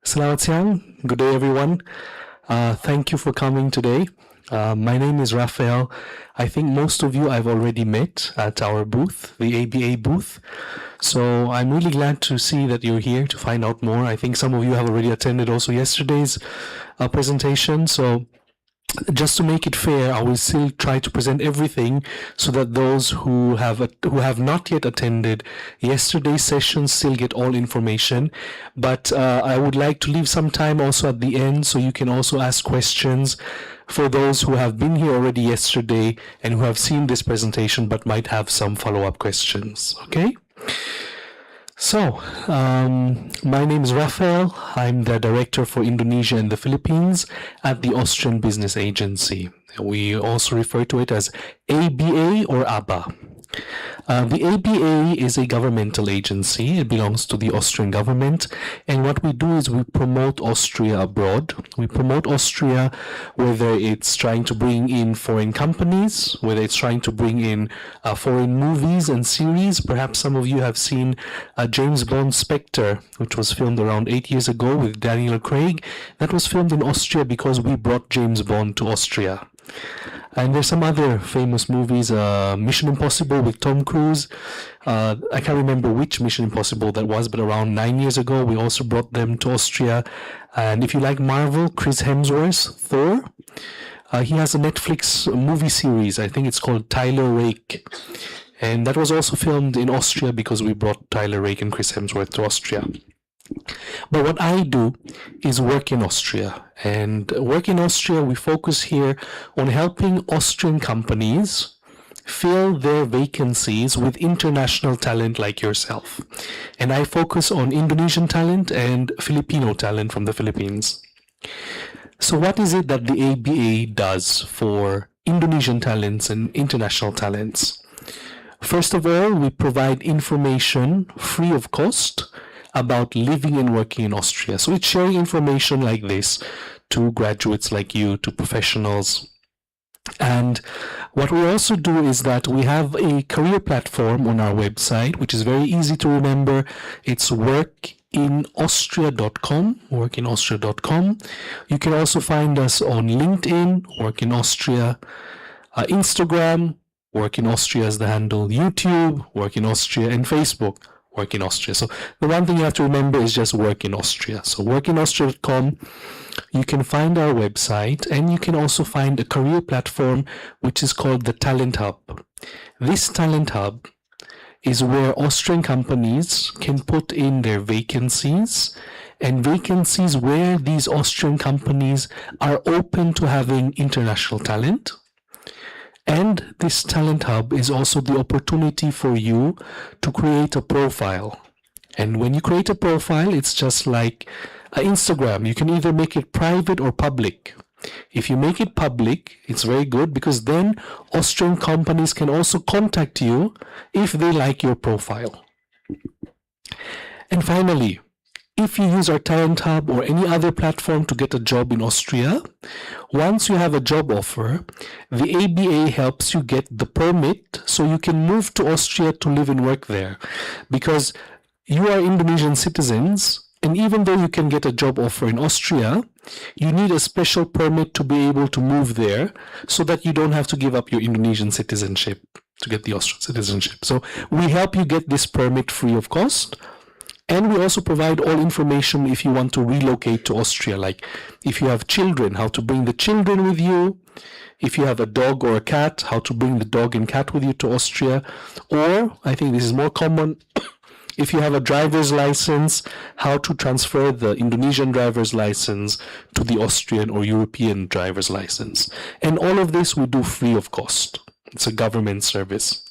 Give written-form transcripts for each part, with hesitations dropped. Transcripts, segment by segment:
Selamat siang. Good day, everyone. Thank you for coming today. My name is Raphael. I think most of you I've already met at our booth, the ABA booth. So I'm really glad to see that you're here to find out more. I think some of you have already attended also yesterday's presentation. So just to make it fair, I will still try to present everything so that those who have not yet attended yesterday's session still get all information. But I would like to leave some time also at the end so you can also ask questions for those who have been here already yesterday and who have seen this presentation but might have some follow-up questions. Okay? So, my name is Raphael. I'm the director for Indonesia and the Philippines at the Austrian Business Agency. We also refer to it as ABA or ABA. The ABA is a governmental agency. It belongs to the Austrian government. And what we do is we promote Austria abroad. We promote Austria whether it's trying to bring in foreign companies, whether it's trying to bring in foreign movies and series. Perhaps some of you have seen James Bond Spectre, which was filmed around 8 years ago with Daniel Craig. That was filmed in Austria because we brought James Bond to Austria. And there's some other famous movies, Mission Impossible with Tom Cruise. I can't remember which Mission Impossible that was, but around 9 years ago, we also brought them to Austria. And if you like Marvel, Chris Hemsworth, Thor, he has a Netflix movie series. I think it's called Tyler Rake. And that was also filmed in Austria because we brought Tyler Rake and Chris Hemsworth to Austria. But what I do is work in Austria. And work in Austria, we focus here on helping Austrian companies fill their vacancies with international talent like yourself. And I focus on Indonesian talent and Filipino talent from the Philippines. So what is it that the ABA does for Indonesian talents and international talents? First of all, we provide information free of cost about living and working in Austria. So it's sharing information like this to graduates like you, to professionals. And what we also do is that we have a career platform on our website, which is very easy to remember. It's workinaustria.com, workinaustria.com. You can also find us on LinkedIn, Work in Austria, Instagram, Work in Austria is the handle, YouTube, Work in Austria, and Facebook, Work in Austria. So the one thing you have to remember is just Work in Austria. So workinaustria.com, you can find our website, and you can also find a career platform which is called the Talent Hub. This Talent Hub is where Austrian companies can put in their vacancies, and vacancies where these Austrian companies are open to having international talent. And this Talent Hub is also the opportunity for you to create a profile. And when you create a profile, it's just like Instagram. You can either make it private or public. If you make it public, it's very good because then Austrian companies can also contact you if they like your profile. And finally, if you use our Talent Hub or any other platform to get a job in Austria, once you have a job offer, the ABA helps you get the permit so you can move to Austria to live and work there. Because you are Indonesian citizens, and even though you can get a job offer in Austria, you need a special permit to be able to move there so that you don't have to give up your Indonesian citizenship to get the Austrian citizenship. So we help you get this permit free of cost. And we also provide all information if you want to relocate to Austria, like if you have children, how to bring the children with you, if you have a dog or a cat, how to bring the dog and cat with you to Austria, or, I think this is more common, if you have a driver's license, how to transfer the Indonesian driver's license to the Austrian or European driver's license. And all of this we do free of cost. It's a government service.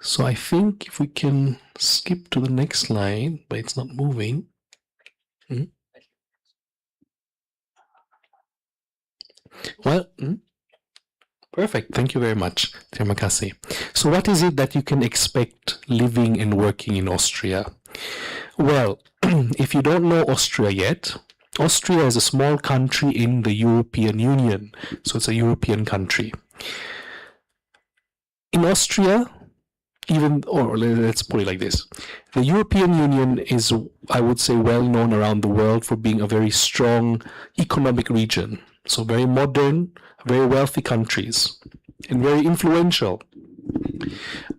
So I think if we can skip to the next slide, but it's not moving. Well, perfect. Thank you very much. Terima kasih. So what is it that you can expect living and working in Austria? Well, if you don't know Austria yet, Austria is a small country in the European Union. So it's a European country. In Austria, even, or let's put it like this. The European Union is, I would say, well known around the world for being a very strong economic region. So very modern, very wealthy countries, and very influential.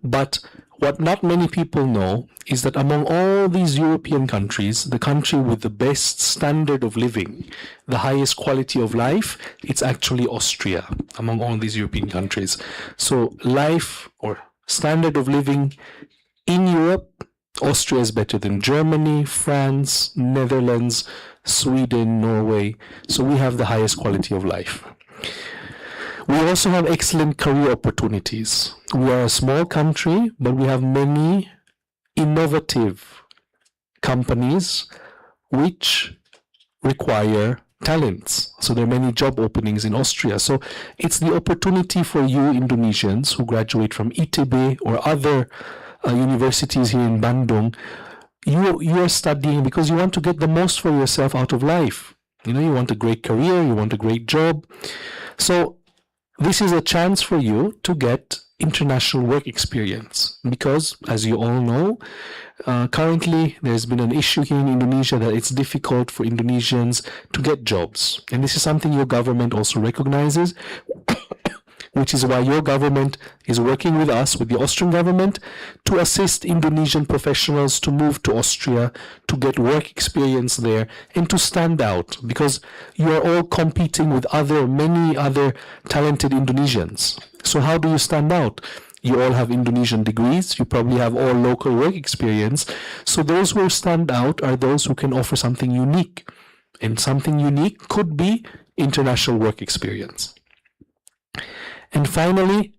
But what not many people know is that among all these European countries, the country with the best standard of living, the highest quality of life, it's actually Austria among all these European countries. So life or standard of living in Europe, Austria is better than Germany, France, Netherlands, Sweden, Norway. So we have the highest quality of life. We also have excellent career opportunities. We are a small country, but we have many innovative companies which require talents. So there are many job openings in Austria. So it's the opportunity for you Indonesians who graduate from ITB or other universities here in Bandung. You are studying because you want to get the most for yourself out of life. You want a great career, you want a great job. So this is a chance for you to get international work experience because, as you all know, currently there's been an issue here in Indonesia that it's difficult for Indonesians to get jobs. And this is something your government also recognizes, which is why your government is working with us, with the Austrian government, to assist Indonesian professionals to move to Austria, to get work experience there, and to stand out, because you are all competing with many other talented Indonesians. So how do you stand out? You all have Indonesian degrees, you probably have all local work experience. So those who stand out are those who can offer something unique. And something unique could be international work experience. And finally,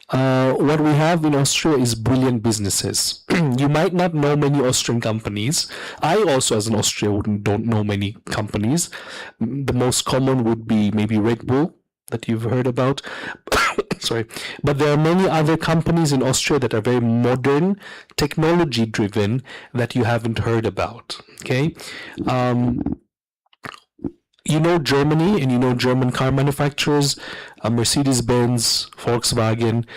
what we have in Austria is brilliant businesses. You might not know many Austrian companies. I also, as an Austrian, don't know many companies. The most common would be maybe Red Bull, that you've heard about. Sorry. But there are many other companies in Austria that are very modern, technology-driven, that you haven't heard about. Okay? You know Germany, and you know German car manufacturers, Mercedes-Benz, Volkswagen,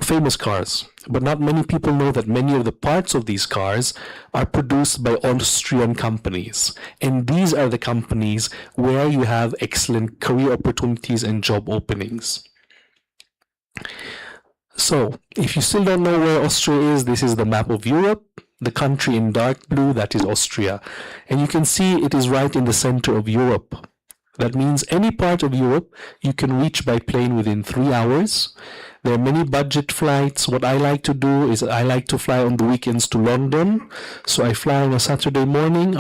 famous cars. But not many people know that many of the parts of these cars are produced by Austrian companies. And these are the companies where you have excellent career opportunities and job openings. So, if you still don't know where Austria is, this is the map of Europe. The country in dark blue, that is Austria. And you can see it is right in the center of Europe. That means any part of Europe you can reach by plane within 3 hours. There are many budget flights. What I like to do is I like to fly on the weekends to London. So I fly on a Saturday morning,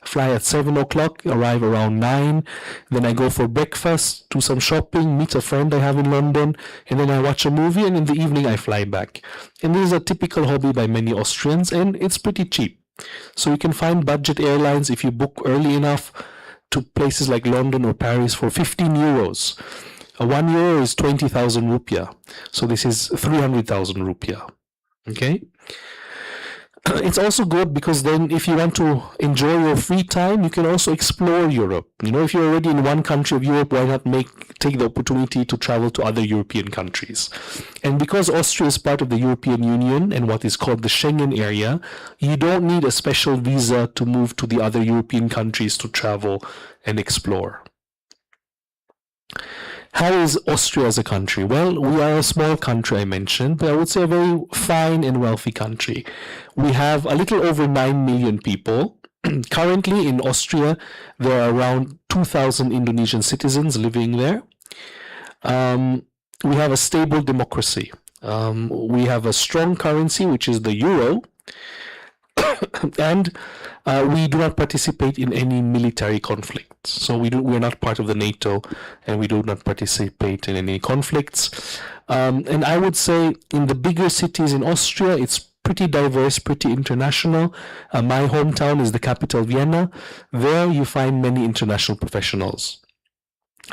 fly at 7 o'clock, arrive around 9. Then I go for breakfast, do some shopping, meet a friend I have in London, and then I watch a movie, and in the evening I fly back. And this is a typical hobby by many Austrians, and it's pretty cheap. So you can find budget airlines if you book early enough to places like London or Paris for 15 euros. 1 euro is 20,000 rupiah. So this is 300,000 rupiah. Okay? It's also good because then if you want to enjoy your free time, you can also explore Europe. If you're already in one country of Europe, why not take the opportunity to travel to other European countries? And because Austria is part of the European Union and what is called the Schengen area, you don't need a special visa to move to the other European countries to travel and explore. How is Austria as a country? Well, we are a small country, I mentioned, but I would say a very fine and wealthy country. We have a little over 9 million people. Currently in Austria, there are around 2,000 Indonesian citizens living there. We have a stable democracy. We have a strong currency, which is the euro. And we do not participate in any military conflicts. So we're not part of the NATO, and we do not participate in any conflicts. And I would say in the bigger cities in Austria, it's pretty diverse, pretty international. My hometown is the capital, Vienna. There you find many international professionals.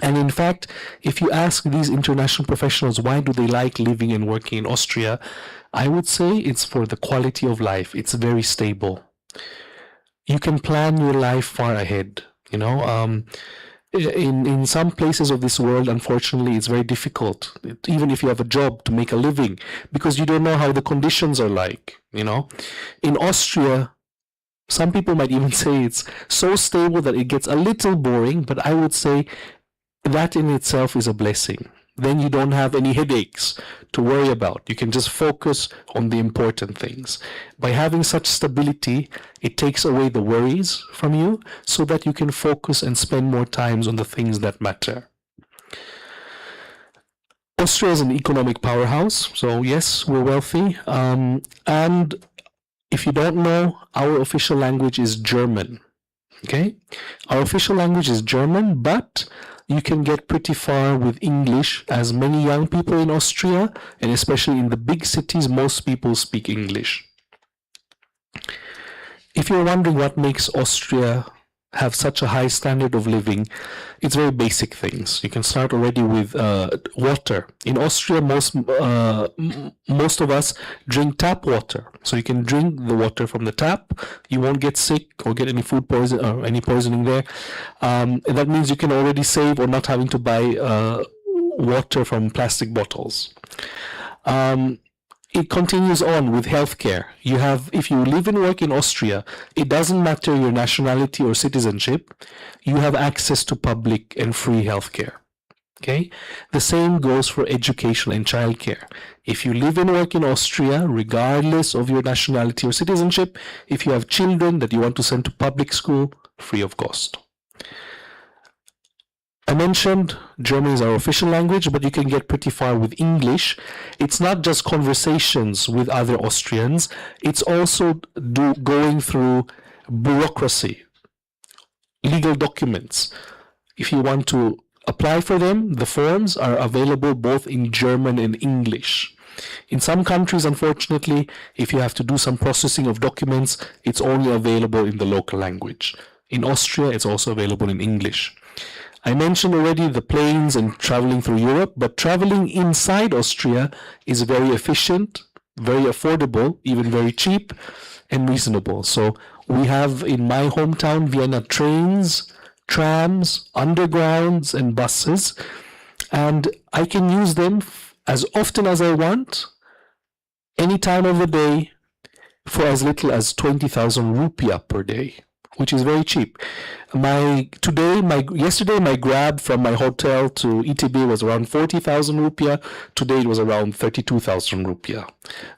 And in fact, if you ask these international professionals why do they like living and working in Austria, I would say it's for the quality of life. It's very stable. You can plan your life far ahead. In some places of this world, unfortunately, it's very difficult, even if you have a job, to make a living, because you don't know how the conditions are like. In Austria, some people might even say it's so stable that it gets a little boring, but I would say that in itself is a blessing. Then you don't have any headaches to worry about. You can just focus on the important things. By having such stability, it takes away the worries from you so that you can focus and spend more time on the things that matter. Austria is an economic powerhouse, so yes, we're wealthy. And if you don't know, our official language is German. Okay? Our official language is German, but you can get pretty far with English, as many young people in Austria, and especially in the big cities, most people speak English. If you're wondering what makes Austria have such a high standard of living, it's very basic things. You can start already with water. In Austria, most of us drink tap water. So you can drink the water from the tap. You won't get sick or get any food poison or any poisoning there. That means you can already save on not having to buy water from plastic bottles. It continues on with healthcare. If you live and work in Austria, it doesn't matter your nationality or citizenship, you have access to public and free healthcare. Okay? The same goes for education and childcare. If you live and work in Austria, regardless of your nationality or citizenship, if you have children that you want to send to public school, free of cost. I mentioned German is our official language, but you can get pretty far with English. It's not just conversations with other Austrians, it's also going through bureaucracy, legal documents. If you want to apply for them, the forms are available both in German and English. In some countries, unfortunately, if you have to do some processing of documents, it's only available in the local language. In Austria, it's also available in English. I mentioned already the planes and traveling through Europe, but traveling inside Austria is very efficient, very affordable, even very cheap and reasonable. So we have in my hometown Vienna trains, trams, undergrounds, and buses, and I can use them as often as I want, any time of the day, for as little as 20,000 rupiah per day, which is very cheap. Yesterday my grab from my hotel to ETB was around 40,000 rupiah. Today it was around 32,000 rupiah.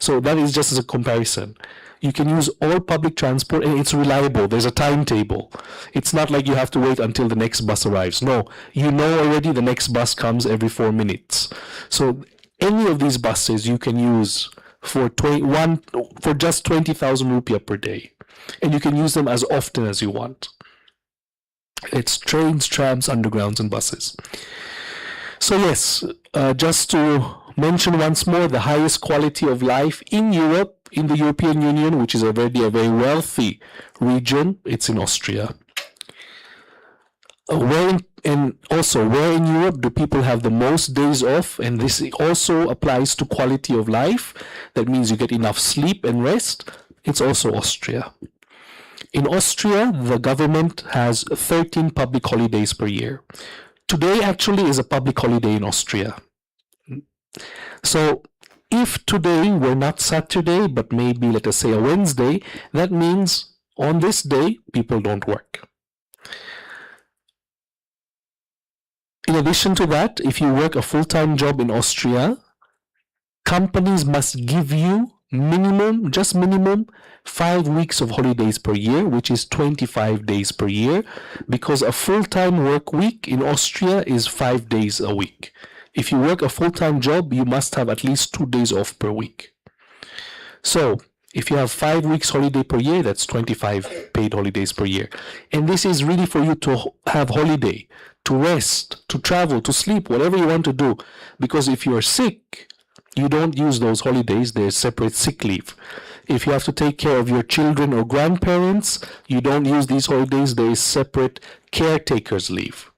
So that is just as a comparison. You can use all public transport and it's reliable. There's a timetable. It's not like you have to wait until the next bus arrives. No, you know already the next bus comes every 4 minutes. So any of these buses you can use for just 20,000 rupiah per day. And you can use them as often as you want. It's trains, trams, undergrounds, and buses. So yes, just to mention once more, the highest quality of life in Europe, in the European Union, which is already a very wealthy region, it's in Austria. Where in Europe do people have the most days off? And this also applies to quality of life. That means you get enough sleep and rest. It's also Austria. In Austria, the government has 13 public holidays per year. Today actually is a public holiday in Austria. So if today were not Saturday, but maybe let us say a Wednesday, that means on this day, people don't work. In addition to that, if you work a full-time job in Austria, companies must give you minimum 5 weeks of holidays per year, which is 25 days per year, because a full-time work week in Austria is 5 days a week. If you work a full-time job, you must have at least 2 days off per week. So if you have 5 weeks holiday per year, that's 25 paid holidays per year. And this is really for you to have holiday, to rest, to travel, to sleep, whatever you want to do. Because if you're sick, you don't use those holidays, there's separate sick leave. If you have to take care of your children or grandparents, you don't use these holidays, there is separate caretaker's leave.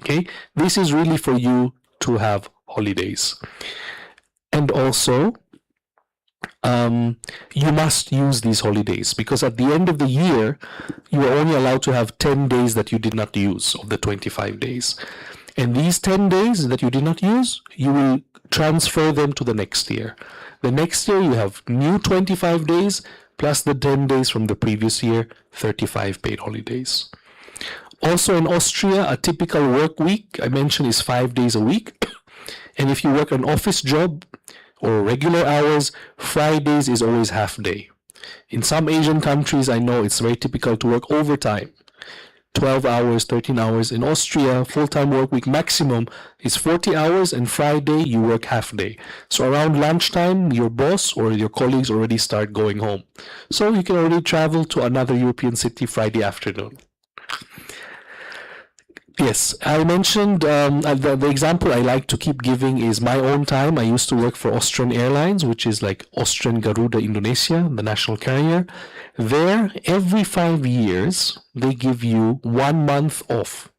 Okay? This is really for you to have holidays. And also, you must use these holidays, because at the end of the year, you are only allowed to have 10 days that you did not use of the 25 days. And these 10 days that you did not use, you will transfer them to the next year. The next year, you have new 25 days plus the 10 days from the previous year, 35 paid holidays. Also in Austria, a typical work week, I mentioned, is 5 days a week. And if you work an office job or regular hours, Fridays is always half day. In some Asian countries, I know it's very typical to work overtime. 12 hours, 13 hours. In Austria, full-time work week maximum is 40 hours, and Friday you work half day. So around lunchtime, your boss or your colleagues already start going home. So you can already travel to another European city Friday afternoon. Yes, I mentioned the example I like to keep giving is my own time. I used to work for Austrian Airlines, which is like Austrian Garuda Indonesia, the national carrier. There, every 5 years, they give you 1 month off.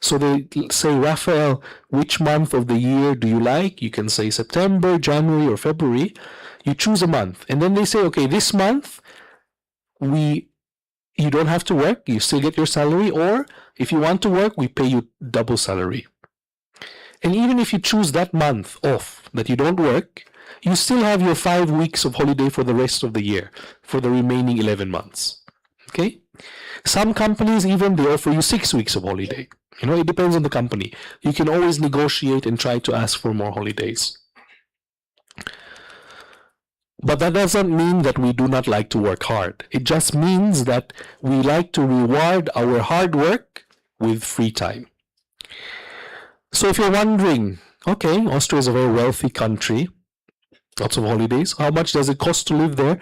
So they say, Raphael, which month of the year do you like? You can say September, January, or February. You choose a month. And then they say, okay, this month, you don't have to work, you still get your salary, or if you want to work, we pay you double salary. And even if you choose that month off that you don't work, you still have your 5 weeks of holiday for the rest of the year, for the remaining 11 months. Okay? Some companies even, they offer you 6 weeks of holiday. It depends on the company. You can always negotiate and try to ask for more holidays. But that doesn't mean that we do not like to work hard. It just means that we like to reward our hard work with free time. So if you're wondering, okay, Austria is a very wealthy country, lots of holidays. How much does it cost to live there?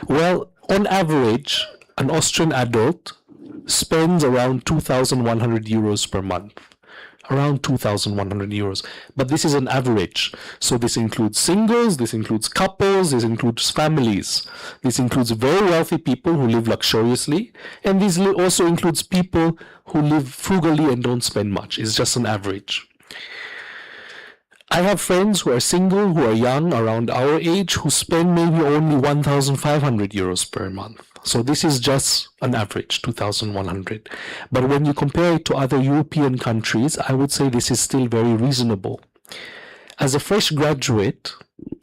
Well, on average, an Austrian adult spends around 2,100 euros per month. Around 2,100 euros. But this is an average. So this includes singles, this includes couples, this includes families. This includes very wealthy people who live luxuriously. And this also includes people who live frugally and don't spend much. It's just an average. I have friends who are single, who are young, around our age, who spend maybe only 1,500 euros per month. So this is just an average, 2,100. But when you compare it to other European countries, I would say this is still very reasonable. As a fresh graduate,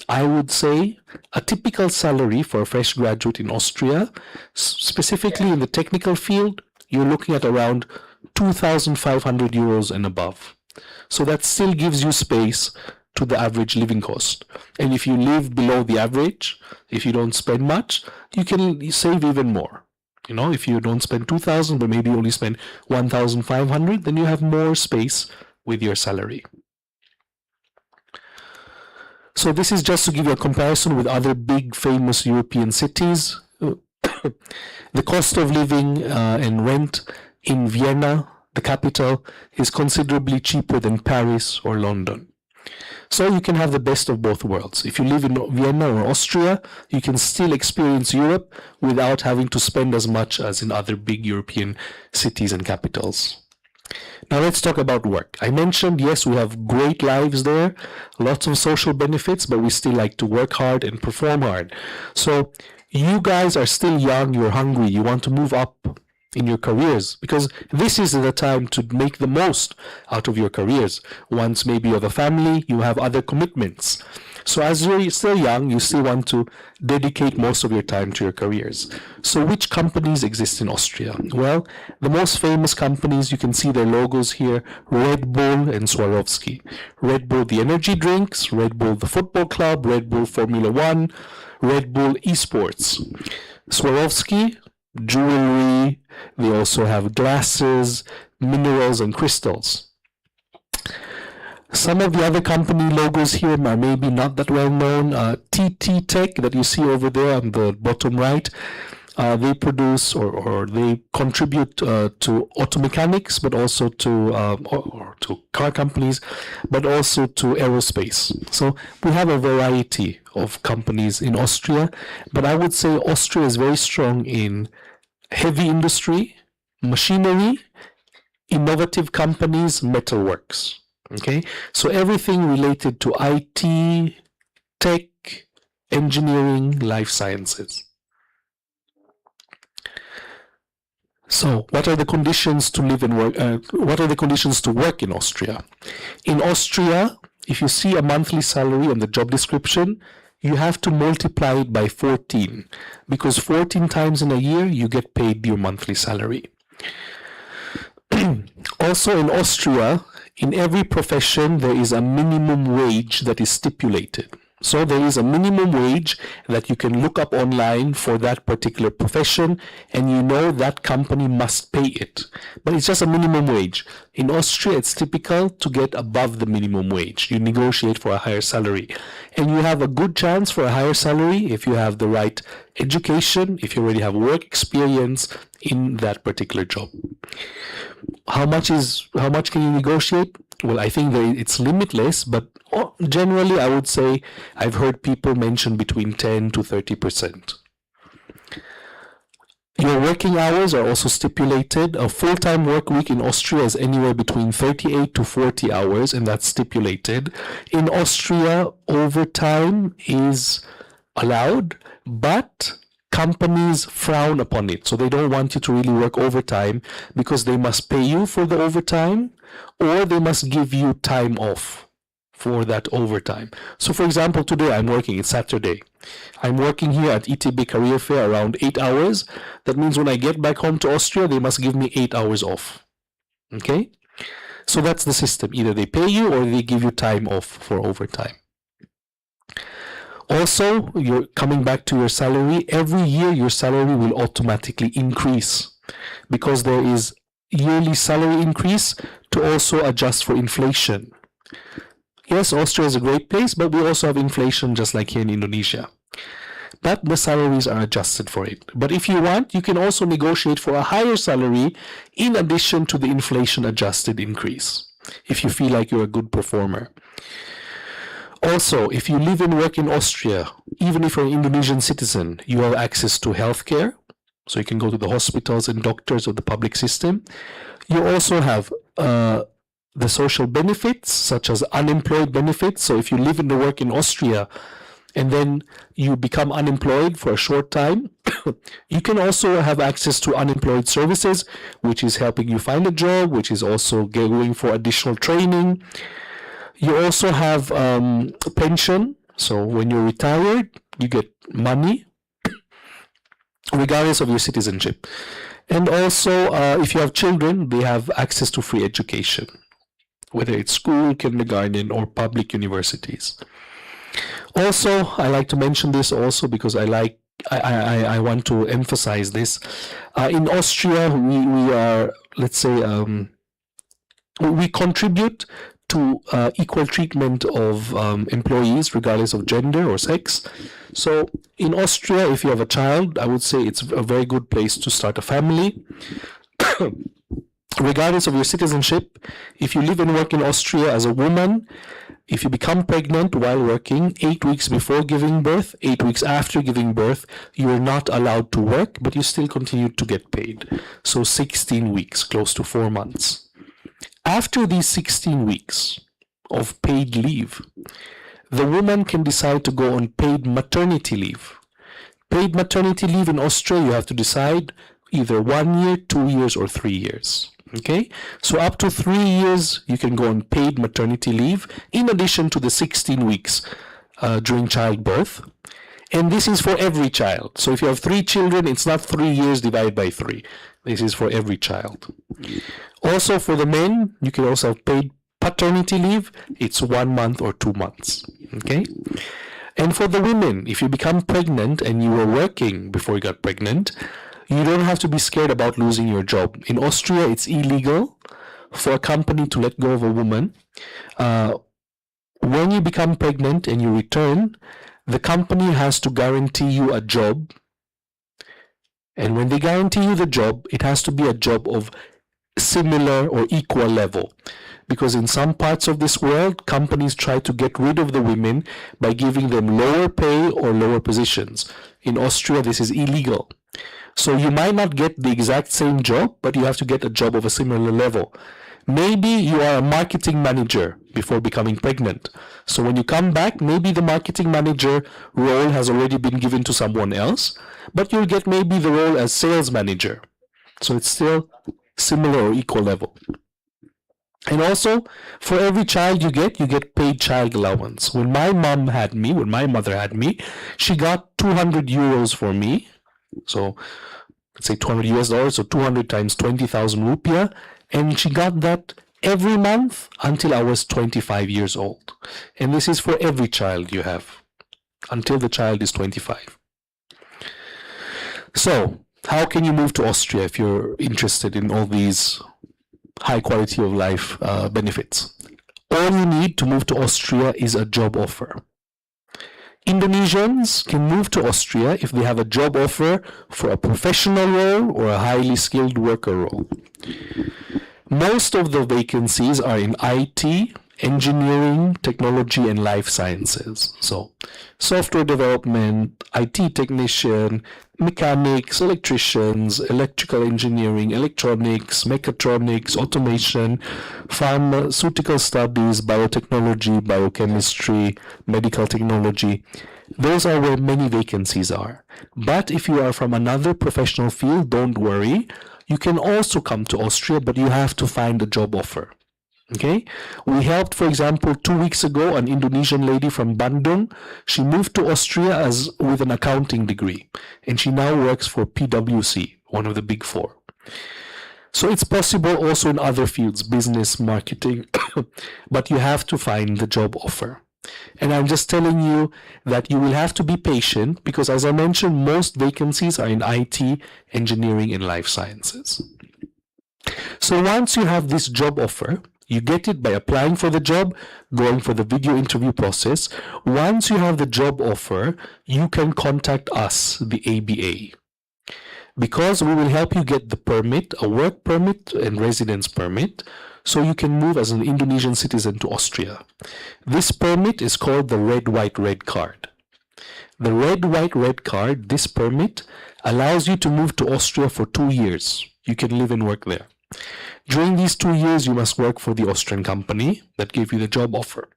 I would say a typical salary for a fresh graduate in Austria, specifically in the technical field, you're looking at around 2,500 euros and above. So that still gives you space to the average living cost. And if you live below the average, if you don't spend much, you can save even more. If you don't spend 2,000, but maybe you only spend 1,500, then you have more space with your salary. So this is just to give you a comparison with other big famous European cities. The cost of living and rent in Vienna, the capital, is considerably cheaper than Paris or London. So you can have the best of both worlds. If you live in Vienna or Austria, you can still experience Europe without having to spend as much as in other big European cities and capitals. Now let's talk about work. I mentioned, yes, we have great lives there, lots of social benefits, but we still like to work hard and perform hard. So you guys are still young, you're hungry, you want to move up in your careers, because this is the time to make the most out of your careers. Once maybe you have a family, you have other commitments. So as you're still young, you still want to dedicate most of your time to your careers. So which companies exist in Austria? Well, the most famous companies, you can see their logos here, Red Bull and Swarovski. Red Bull, the energy drinks, Red Bull, the football club, Red Bull Formula One, Red Bull Esports. Swarovski, jewelry, they also have glasses, minerals, and crystals. Some of the other company logos here are maybe not that well known. TT Tech that you see over there on the bottom right, they produce or they contribute to auto mechanics, but also to car companies, but also to aerospace. So we have a variety of companies in Austria, but I would say Austria is very strong in heavy industry, machinery, innovative companies, metalworks. Okay, so everything related to IT, tech, engineering, life sciences. So, what are the conditions to live and work? What are the conditions to work in Austria? In Austria, if you see a monthly salary on the job description, you have to multiply it by 14, because 14 times in a year you get paid your monthly salary. Also in Austria, in every profession there is a minimum wage that is stipulated. So there is a minimum wage that you can look up online for that particular profession, and you know that company must pay it. But it's just a minimum wage. In Austria, it's typical to get above the minimum wage. You negotiate for a higher salary. And you have a good chance for a higher salary if you have the right education, if you already have work experience in that particular job. How much can you negotiate? Well, I think that it's limitless, but generally I would say I've heard people mention between 10 to 30%. Your working hours are also stipulated. A full-time work week in Austria is anywhere between 38 to 40 hours, and that's stipulated. In Austria, overtime is allowed, but companies frown upon it. So they don't want you to really work overtime because they must pay you for the overtime, or they must give you time off for that overtime. So for example, today I'm working, it's Saturday. I'm working here at ETB Career Fair around 8 hours. That means when I get back home to Austria, they must give me 8 hours off. Okay? So that's the system. Either they pay you or they give you time off for overtime. Also, you're coming back to your salary. Every year your salary will automatically increase because there is yearly salary increase to also adjust for inflation. Yes, Austria is a great place, but we also have inflation just like here in Indonesia. But the salaries are adjusted for it. But if you want, you can also negotiate for a higher salary in addition to the inflation adjusted increase, if you feel like you're a good performer. Also, if you live and work in Austria, even if you're an Indonesian citizen, you have access to healthcare. So you can go to the hospitals and doctors of the public system. You also have the social benefits, such as unemployed benefits. So if you live and work in Austria and then you become unemployed for a short time, you can also have access to unemployed services, which is helping you find a job, which is also going for additional training. You also have pension. So when you're retired, you get money regardless of your citizenship. And also, if you have children, they have access to free education, whether it's school, kindergarten, or public universities. Also, I like to mention this also because I want to emphasize this. In Austria, we are, let's say, we contribute to equal treatment of employees regardless of gender or sex. So in Austria, if you have a child, I would say it's a very good place to start a family. Regardless of your citizenship, if you live and work in Austria as a woman, if you become pregnant while working 8 weeks before giving birth, 8 weeks after giving birth, you are not allowed to work, but you still continue to get paid. So 16 weeks, close to 4 months. After these 16 weeks of paid leave, the woman can decide to go on paid maternity leave. Paid maternity leave in Austria, you have to decide either 1 year, 2 years, or 3 years. Okay, so up to 3 years you can go on paid maternity leave in addition to the 16 weeks during childbirth. And this is for every child. So if you have 3 children, it's not 3 years divided by 3. This is for every child. Also for the men, you can also have paid paternity leave. It's 1 month or 2 months. Okay. And for the women, if you become pregnant and you were working before you got pregnant, you don't have to be scared about losing your job. In Austria, it's illegal for a company to let go of a woman. When you become pregnant and you return, the company has to guarantee you a job. And when they guarantee you the job, it has to be a job of similar or equal level. Because in some parts of this world, companies try to get rid of the women by giving them lower pay or lower positions. In Austria, this is illegal. So you might not get the exact same job, but you have to get a job of a similar level. Maybe you are a marketing manager, before becoming pregnant. So when you come back, maybe the marketing manager role has already been given to someone else, but you'll get maybe the role as sales manager. So it's still similar or equal level. And also, for every child you get paid child allowance. When my mother had me, she got 200 euros for me. So let's say 200 US dollars, so 200 times 20,000 rupiah. And she got that every month until I was 25 years old. And this is for every child you have, until the child is 25. So, how can you move to Austria if you're interested in all these high quality of life benefits? All you need to move to Austria is a job offer. Indonesians can move to Austria if they have a job offer for a professional role or a highly skilled worker role. Most of the vacancies are in IT, engineering, technology, and life sciences. So, software development, IT technician, mechanics, electricians, electrical engineering, electronics, mechatronics, automation, pharmaceutical studies, biotechnology, biochemistry, medical technology. Those are where many vacancies are. But if you are from another professional field, don't worry. You can also come to Austria, but you have to find a job offer. Okay, we helped, for example, 2 weeks ago, an Indonesian lady from Bandung. She moved to Austria with an accounting degree, and she now works for PwC, one of the big four. So it's possible also in other fields, business, marketing, but you have to find the job offer. And I'm just telling you that you will have to be patient because, as I mentioned, most vacancies are in IT, engineering, and life sciences. So once you have this job offer, you get it by applying for the job, going for the video interview process. Once you have the job offer, you can contact us, the ABA, because we will help you get the permit, a work permit and residence permit, so you can move as an Indonesian citizen to Austria. This permit is called the Red, White, Red card. The Red, White, Red card, this permit, allows you to move to Austria for 2 years. You can live and work there. During these 2 years, you must work for the Austrian company that gave you the job offer.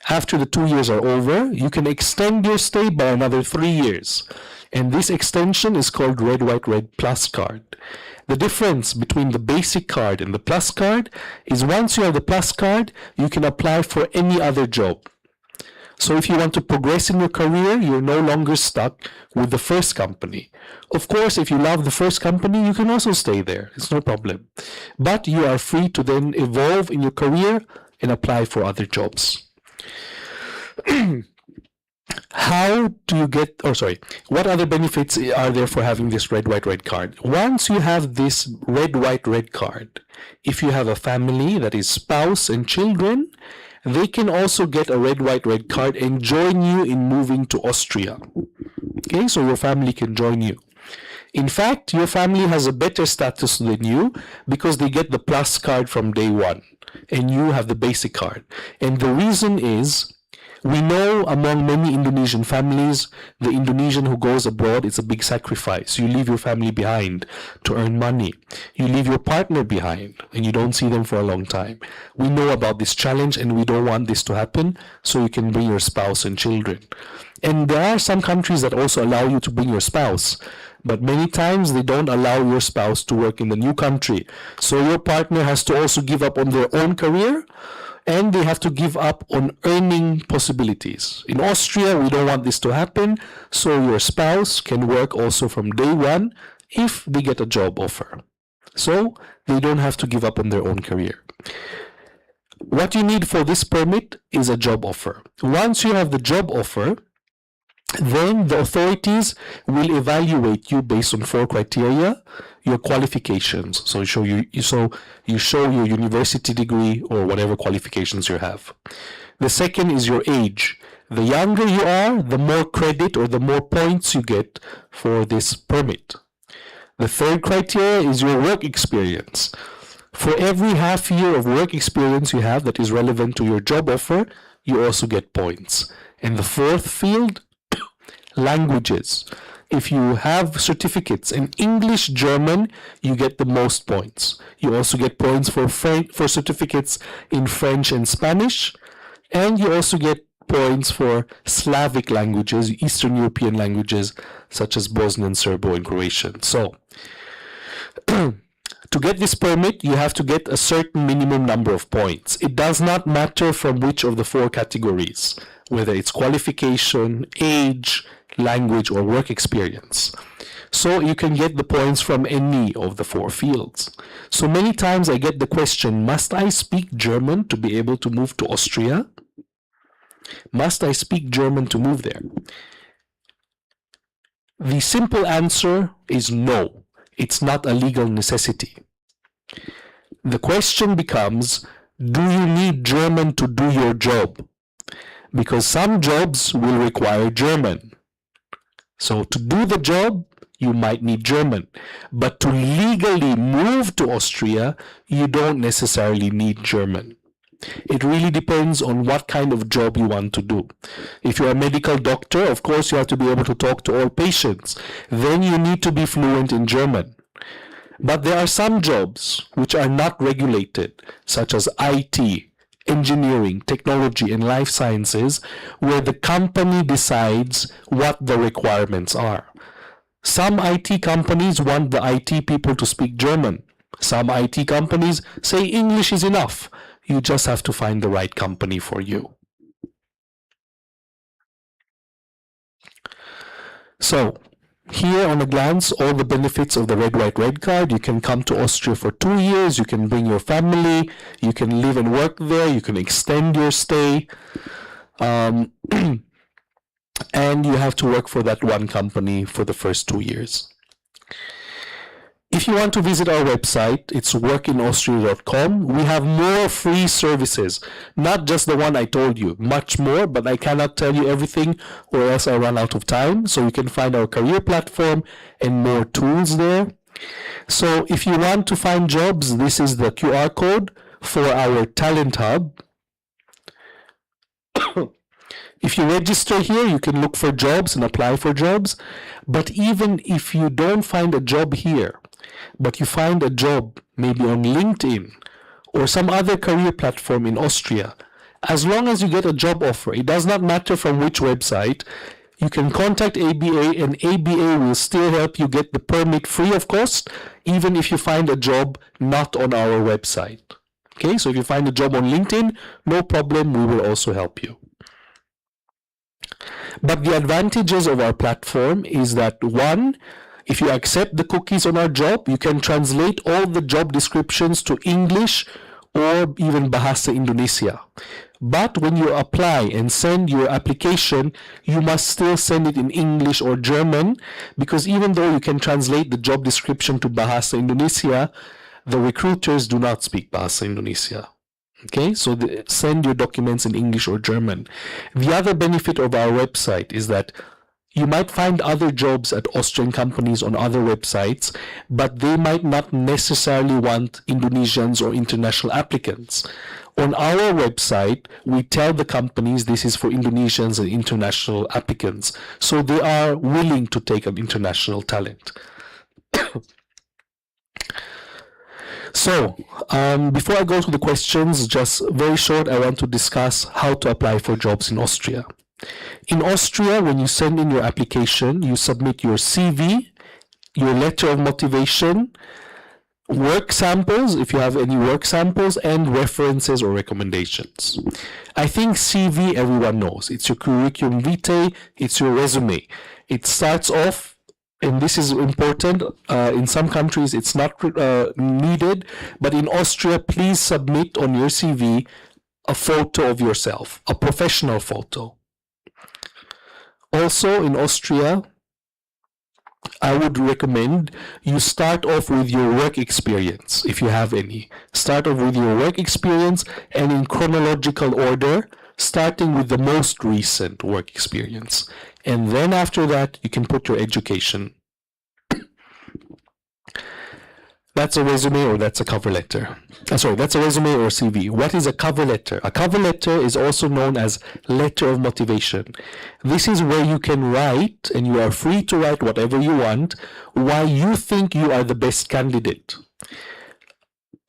After the 2 years are over, you can extend your stay by another 3 years. And this extension is called Red, White, Red Plus card. The difference between the basic card and the Plus card is once you have the Plus card, you can apply for any other job. So if you want to progress in your career, you're no longer stuck with the first company. Of course, if you love the first company, you can also stay there. It's no problem. But you are free to then evolve in your career and apply for other jobs. What other benefits are there for having this Red, White, Red card? Once you have this Red, White, Red card, if you have a family, that is spouse and children, they can also get a Red, White, Red card and join you in moving to Austria. Okay, so your family can join you. In fact, your family has a better status than you because they get the Plus card from day one and you have the basic card. And the reason is, we know among many Indonesian families, the Indonesian who goes abroad, it's a big sacrifice. You leave your family behind to earn money. You leave your partner behind and you don't see them for a long time. We know about this challenge and we don't want this to happen, so you can bring your spouse and children. And there are some countries that also allow you to bring your spouse, but many times they don't allow your spouse to work in the new country. So your partner has to also give up on their own career, and they have to give up on earning possibilities. In Austria, we don't want this to happen, so your spouse can work also from day one if they get a job offer. So they don't have to give up on their own career. What you need for this permit is a job offer. Once you have the job offer, then the authorities will evaluate you based on 4 criteria. Your qualifications, so you show your university degree or whatever qualifications you have. The second is your age. The younger you are, the more credit or the more points you get for this permit. The third criteria is your work experience. For every half year of work experience you have that is relevant to your job offer, you also get points. And the fourth field, languages. if you have certificates in English, German, you get the most points. You also get points for certificates in French and Spanish, and you also get points for Slavic languages, Eastern European languages, such as Bosnian, Serbo, and Croatian. So, to get this permit, you have to get a certain minimum number of points. It does not matter from which of the 4 categories, whether it's qualification, age, language, or work experience. So you can get the points from any of the 4 fields. So many times I get the question, must I speak German to be able to move to Austria? Must I speak German to move there? The simple answer is no. It's not a legal necessity. The question becomes, do you need German to do your job? Because some jobs will require German. So to do the job, you might need German. But to legally move to Austria, you don't necessarily need German. It really depends on what kind of job you want to do. If you're a medical doctor, of course you have to be able to talk to all patients. Then you need to be fluent in German. But there are some jobs which are not regulated, such as IT, engineering, technology, and life sciences, where the company decides what the requirements are. Some IT companies want the IT people to speak German. Some IT companies say English is enough. You just have to find the right company for you. So, here on a glance, all the benefits of the Red, White, Red card. You can come to Austria for 2 years, you can bring your family, you can live and work there, you can extend your stay, and you have to work for that one company for the first 2 years. If you want to visit our website, it's workinaustria.com. We have more free services, not just the one I told you, much more, but I cannot tell you everything or else I run out of time. So you can find our career platform and more tools there. So if you want to find jobs, this is the QR code for our talent hub. If you register here, you can look for jobs and apply for jobs. But even if you don't find a job here, but you find a job maybe on LinkedIn or some other career platform in Austria, as long as you get a job offer, it does not matter from which website, you can contact ABA and ABA will still help you get the permit free of cost, even if you find a job not on our website. Okay, so if you find a job on LinkedIn, no problem, we will also help you. But the advantages of our platform is that, one, if you accept the cookies on our job, you can translate all the job descriptions to English or even Bahasa Indonesia. But when you apply and send your application, you must still send it in English or German, because even though you can translate the job description to Bahasa Indonesia, the recruiters do not speak Bahasa Indonesia. Okay, so send your documents in English or German. The other benefit of our website is that you might find other jobs at Austrian companies on other websites, but they might not necessarily want Indonesians or international applicants. On our website, we tell the companies this is for Indonesians and international applicants, so they are willing to take an international talent. So, before I go to the questions, just very short, I want to discuss how to apply for jobs in Austria. In Austria, when you send in your application, you submit your CV, your letter of motivation, work samples, if you have any work samples, and references or recommendations. I think CV everyone knows. It's your curriculum vitae, it's your resume. It starts off, and this is important, in some countries it's not needed, but in Austria, please submit on your CV a photo of yourself, a professional photo. Also in Austria, I would recommend you start off with your work experience, if you have any. Start off with your work experience and in chronological order, starting with the most recent work experience. And then after that, you can put your education. That's a resume or that's a cover letter. Sorry, that's a resume or CV. What is a cover letter? A cover letter is also known as letter of motivation. This is where you can write, and you are free to write whatever you want, why you think you are the best candidate.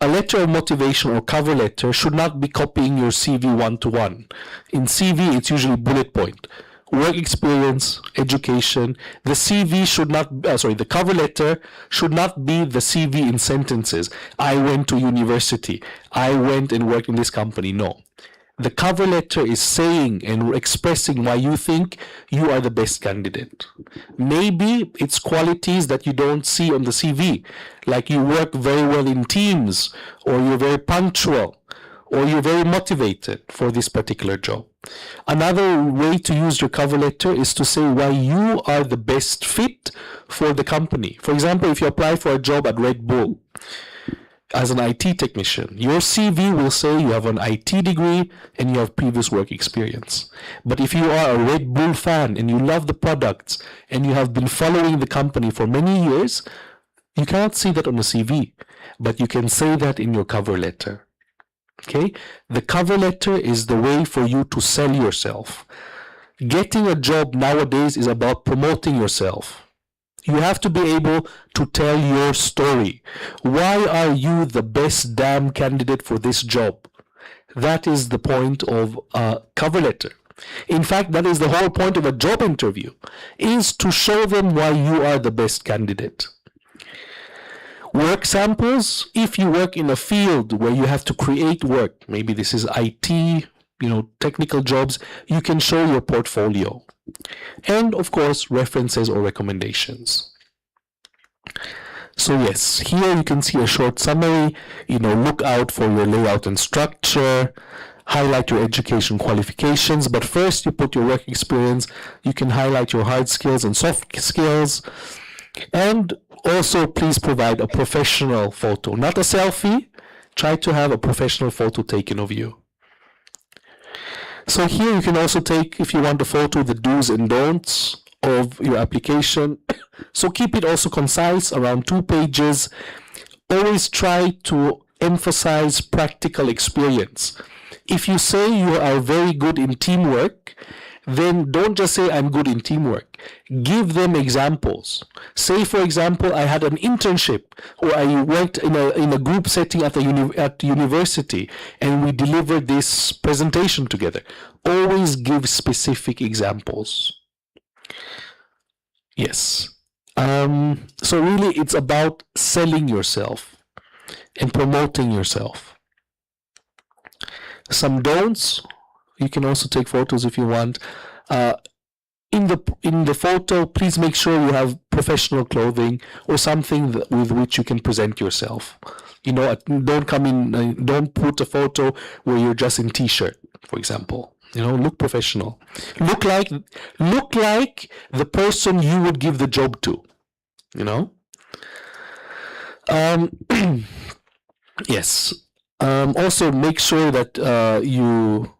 A letter of motivation or cover letter should not be copying your CV one-to-one. In CV, it's usually bullet point. Work experience, education. The CV should not, the cover letter should not be the CV in sentences. I went to university. I went and worked in this company. No. The cover letter is saying and expressing why you think you are the best candidate. Maybe it's qualities that you don't see on the CV, like you work very well in teams, or you're very punctual, or you're very motivated for this particular job. Another way to use your cover letter is to say why you are the best fit for the company. For example, if you apply for a job at Red Bull as an IT technician, your CV will say you have an IT degree and you have previous work experience. But if you are a Red Bull fan and you love the products and you have been following the company for many years, you cannot see that on the CV, but you can say that in your cover letter. Okay, the cover letter is the way for you to sell yourself. Getting a job nowadays is about promoting yourself. You have to be able to tell your story. Why are you the best damn candidate for this job? That is the point of a cover letter. In fact, that is the whole point of a job interview, is to show them why you are the best candidate. Work samples, if you work in a field where you have to create work, maybe this is IT, technical jobs, you can show your portfolio. And of course, references or recommendations. So yes, here you can see a short summary, look out for your layout and structure, highlight your education qualifications, but first you put your work experience, you can highlight your hard skills and soft skills, and also please provide a professional photo, not a selfie. Try to have a professional photo taken of you. So here you can also take, if you want a photo, the do's and don'ts of your application. So keep it also concise, around 2 pages. Always try to emphasize practical experience. If you say you are very good in teamwork, then don't just say I'm good in teamwork. Give them examples. Say, for example, I had an internship, or I worked in a group setting at university, and we delivered this presentation together. Always give specific examples. Yes. So really, it's about selling yourself and promoting yourself. Some don'ts. You can also take photos if you want. In the photo, please make sure you have professional clothing or something with which you can present yourself. Don't come in. Don't put a photo where you're just in t-shirt, for example. Look professional. Look like the person you would give the job to. Yes. Also, make sure that you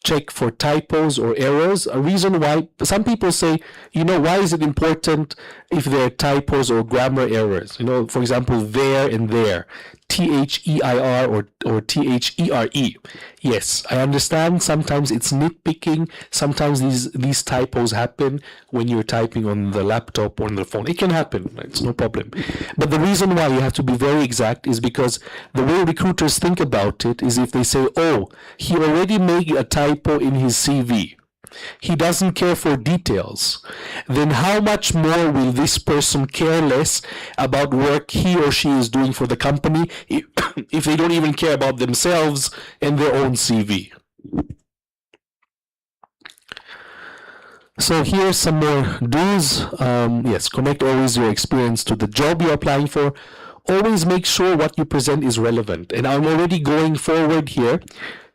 check for typos or errors. A reason why some people say, why is it important if there are typos or grammar errors? For example, there and there, THEIR or THERE. Yes, I understand sometimes it's nitpicking. Sometimes these typos happen when you're typing on the laptop or on the phone. It can happen, it's no problem. But the reason why you have to be very exact is because the way recruiters think about it is if they say, oh, he already made a typo in his CV, he doesn't care for details, then how much more will this person care less about work he or she is doing for the company if they don't even care about themselves and their own CV? So here's some more do's. Yes, connect always your experience to the job you're applying for. Always make sure what you present is relevant. And I'm already going forward here.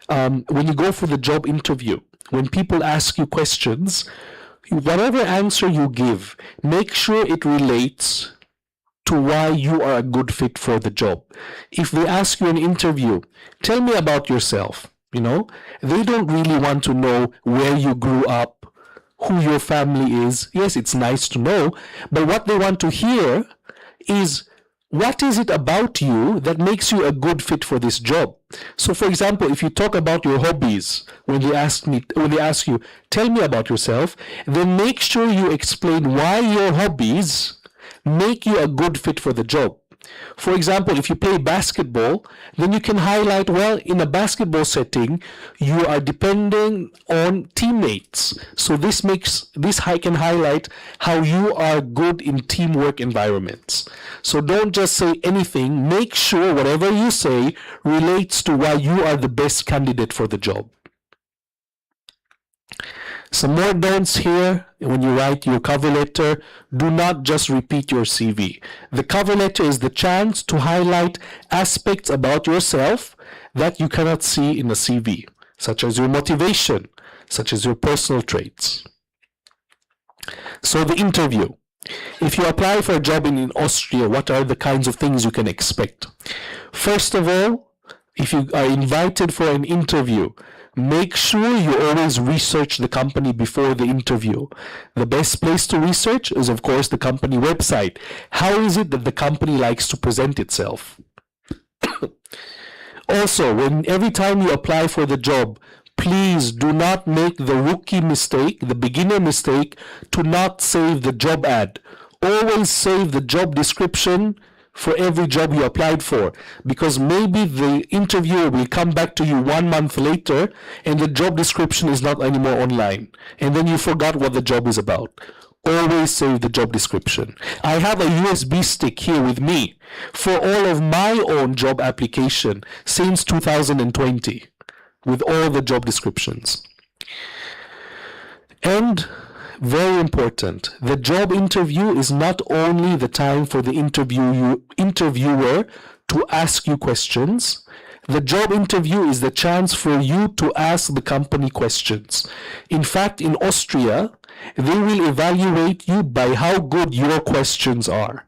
When you go for the job interview, when people ask you questions, whatever answer you give, make sure it relates to why you are a good fit for the job. If they ask you in an interview, tell me about yourself, they don't really want to know where you grew up, who your family is. Yes, it's nice to know, but what they want to hear is what is it about you that makes you a good fit for this job? So for example, if you talk about your hobbies, when they ask you, tell me about yourself, then make sure you explain why your hobbies make you a good fit for the job. For example, if you play basketball, then you can highlight, well, in a basketball setting, you are depending on teammates. So this can highlight how you are good in teamwork environments. So don't just say anything. Make sure whatever you say relates to why you are the best candidate for the job. Some more don'ts here. When you write your cover letter, do not just repeat your CV. The cover letter is the chance to highlight aspects about yourself that you cannot see in a CV, such as your motivation, such as your personal traits. So the interview. If you apply for a job in Austria, what are the kinds of things you can expect? First of all, if you are invited for an interview, make sure you always research the company before the interview. The best place to research is, of course, the company website. How is it that the company likes to present itself? Also, every time you apply for the job, please do not make the rookie mistake, the beginner mistake, to not save the job ad. Always save the job description for every job you applied for, because maybe the interviewer will come back to you 1 month later and the job description is not anymore online, and then you forgot what the job is about. Always save the job description. I have a USB stick here with me for all of my own job application since 2020 with all the job descriptions. And very important, the job interview is not only the time for the interviewer to ask you questions. The job interview is the chance for you to ask the company questions. In fact, in Austria, they will evaluate you by how good your questions are.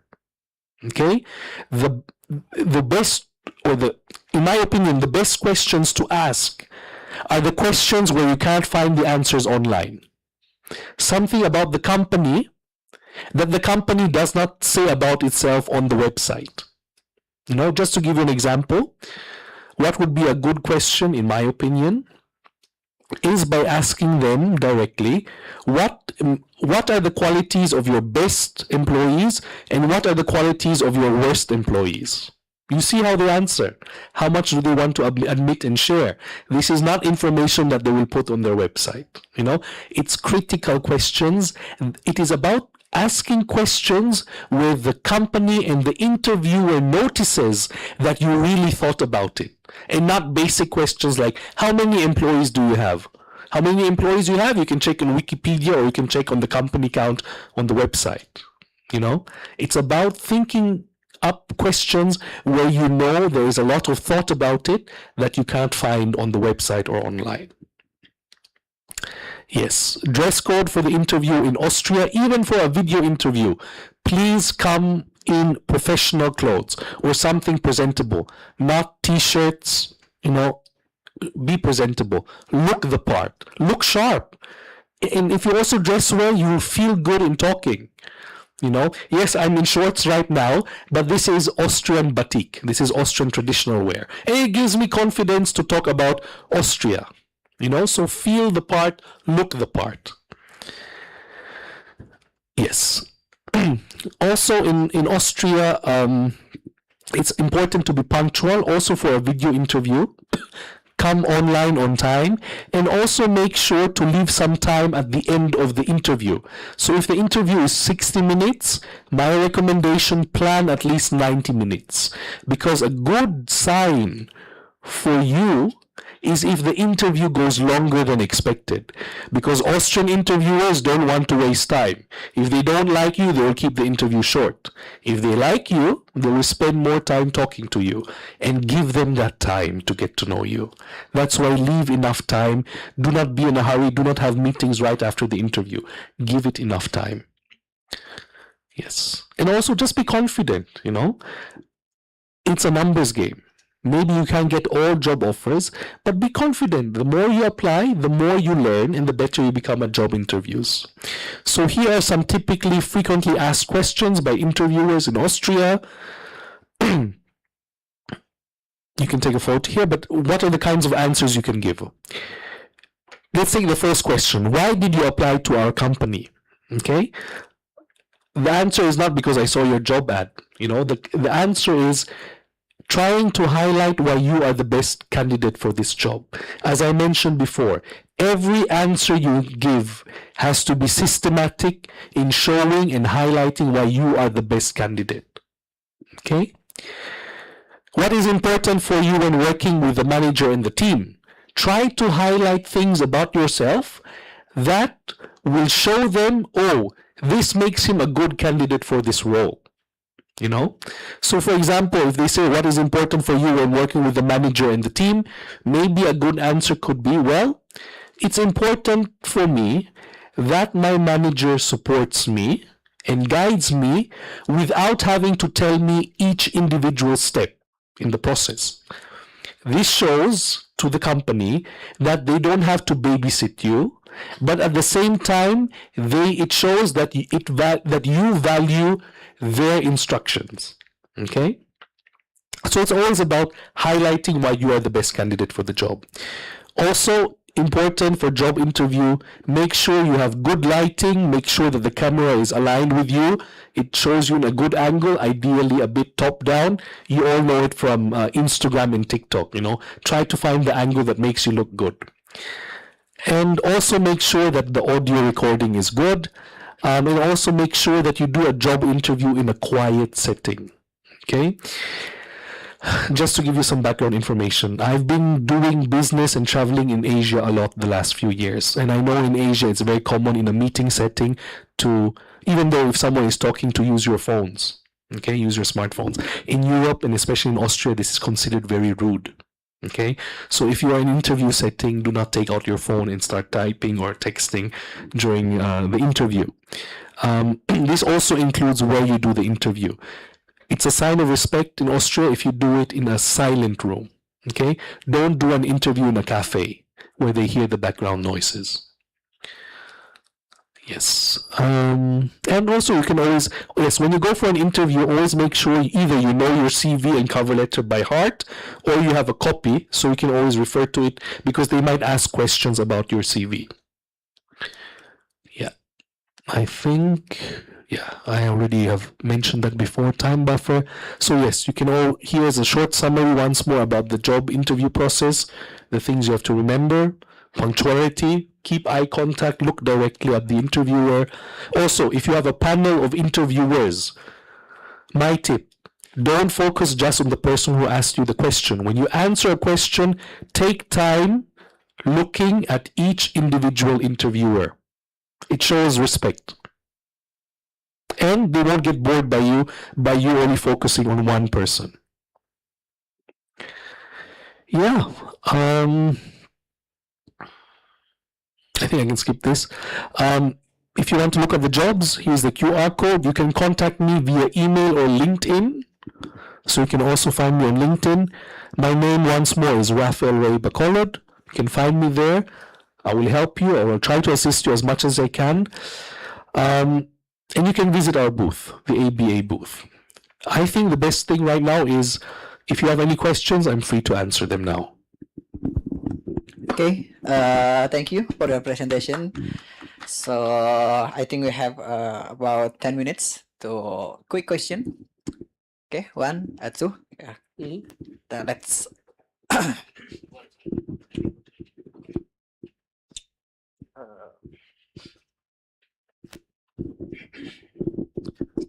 Okay? The best, in my opinion, the best questions to ask are the questions where you can't find the answers online. Something about the company that the company does not say about itself on the website. Just to give you an example, what would be a good question, in my opinion, is by asking them directly, what are the qualities of your best employees and what are the qualities of your worst employees? You see how they answer. How much do they want to admit and share? This is not information that they will put on their website. It's critical questions. It is about asking questions where the company and the interviewer notices that you really thought about it, and not basic questions like, how many employees do you have? How many employees you have? You can check on Wikipedia or you can check on the company count on the website. It's about thinking up questions where there is a lot of thought about it that you can't find on the website or online. Yes, dress code for the interview in Austria, even for a video interview. Please come in professional clothes or something presentable, not t-shirts, be presentable, look the part, look sharp. And if you also dress well, you will feel good in talking. Yes, I'm in shorts right now, but this is Austrian batik. This is Austrian traditional wear. And it gives me confidence to talk about Austria. So feel the part, look the part. Yes. Also in Austria, it's important to be punctual, also for a video interview. Come online on time, and also make sure to leave some time at the end of the interview. So if the interview is 60 minutes, my recommendation, plan at least 90 minutes. Because a good sign for you is if the interview goes longer than expected, because Austrian interviewers don't want to waste time. If they don't like you, they will keep the interview short. If they like you, they will spend more time talking to you, and give them that time to get to know you. That's why leave enough time. Do not be in a hurry. Do not have meetings right after the interview. Give it enough time. Yes. And also just be confident, It's a numbers game. Maybe you can't get all job offers, but be confident. The more you apply, the more you learn, and the better you become at job interviews. So here are some typically frequently asked questions by interviewers in Austria. You can take a photo here, but what are the kinds of answers you can give? Let's take the first question. Why did you apply to our company? Okay. The answer is not because I saw your job ad. The answer is trying to highlight why you are the best candidate for this job. As I mentioned before, every answer you give has to be systematic in showing and highlighting why you are the best candidate. Okay? What is important for you when working with the manager and the team? Try to highlight things about yourself that will show them, oh, this makes him a good candidate for this role. So for example, if they say what is important for you when working with the manager and the team, maybe a good answer could be, well, it's important for me that my manager supports me and guides me without having to tell me each individual step in the process. This shows to the company that they don't have to babysit you, but at the same time, it shows that you value their instructions. Okay? So it's always about highlighting why you are the best candidate for the job. Also, important for job interview, make sure you have good lighting, make sure that the camera is aligned with you. It shows you in a good angle, ideally a bit top down. You all know it from Instagram and TikTok, Try to find the angle that makes you look good. And also make sure that the audio recording is good. And also make sure that you do a job interview in a quiet setting. Okay? Just to give you some background information, I've been doing business and traveling in Asia a lot the last few years. And I know in Asia it's very common in a meeting setting to, even though if someone is talking, to use your phones. Okay, use your smartphones. In Europe and especially in Austria, this is considered very rude. Okay, so if you are in an interview setting, do not take out your phone and start typing or texting during the interview. This also includes where you do the interview. It's a sign of respect in Austria if you do it in a silent room. Okay, don't do an interview in a cafe where they hear the background noises. Yes. And also you can always, when you go for an interview, always make sure either you know your CV and cover letter by heart, or you have a copy so you can always refer to it because they might ask questions about your CV. Yeah. I think, I already have mentioned that before, time buffer. So yes, you can here's a short summary once more about the job interview process, the things you have to remember. Punctuality, keep eye contact, look directly at the interviewer. Also, if you have a panel of interviewers, my tip, don't focus just on the person who asked you the question. When you answer a question, take time looking at each individual interviewer. It shows respect. And they won't get bored by you only focusing on one person. Yeah. I think I can skip this. If you want to look at the jobs, here's the QR code. You can contact me via email or LinkedIn. So you can also find me on LinkedIn. My name once more is Rafael Ray Bacolod. You can find me there. I will help you. I will try to assist you as much as I can. And you can visit our booth, the ABA booth. I think the best thing right now is, if you have any questions, I'm free to answer them now. Okay, thank you for your presentation. So I think we have about 10 minutes to quick question. Okay, 1, 2. Yeah. Then let's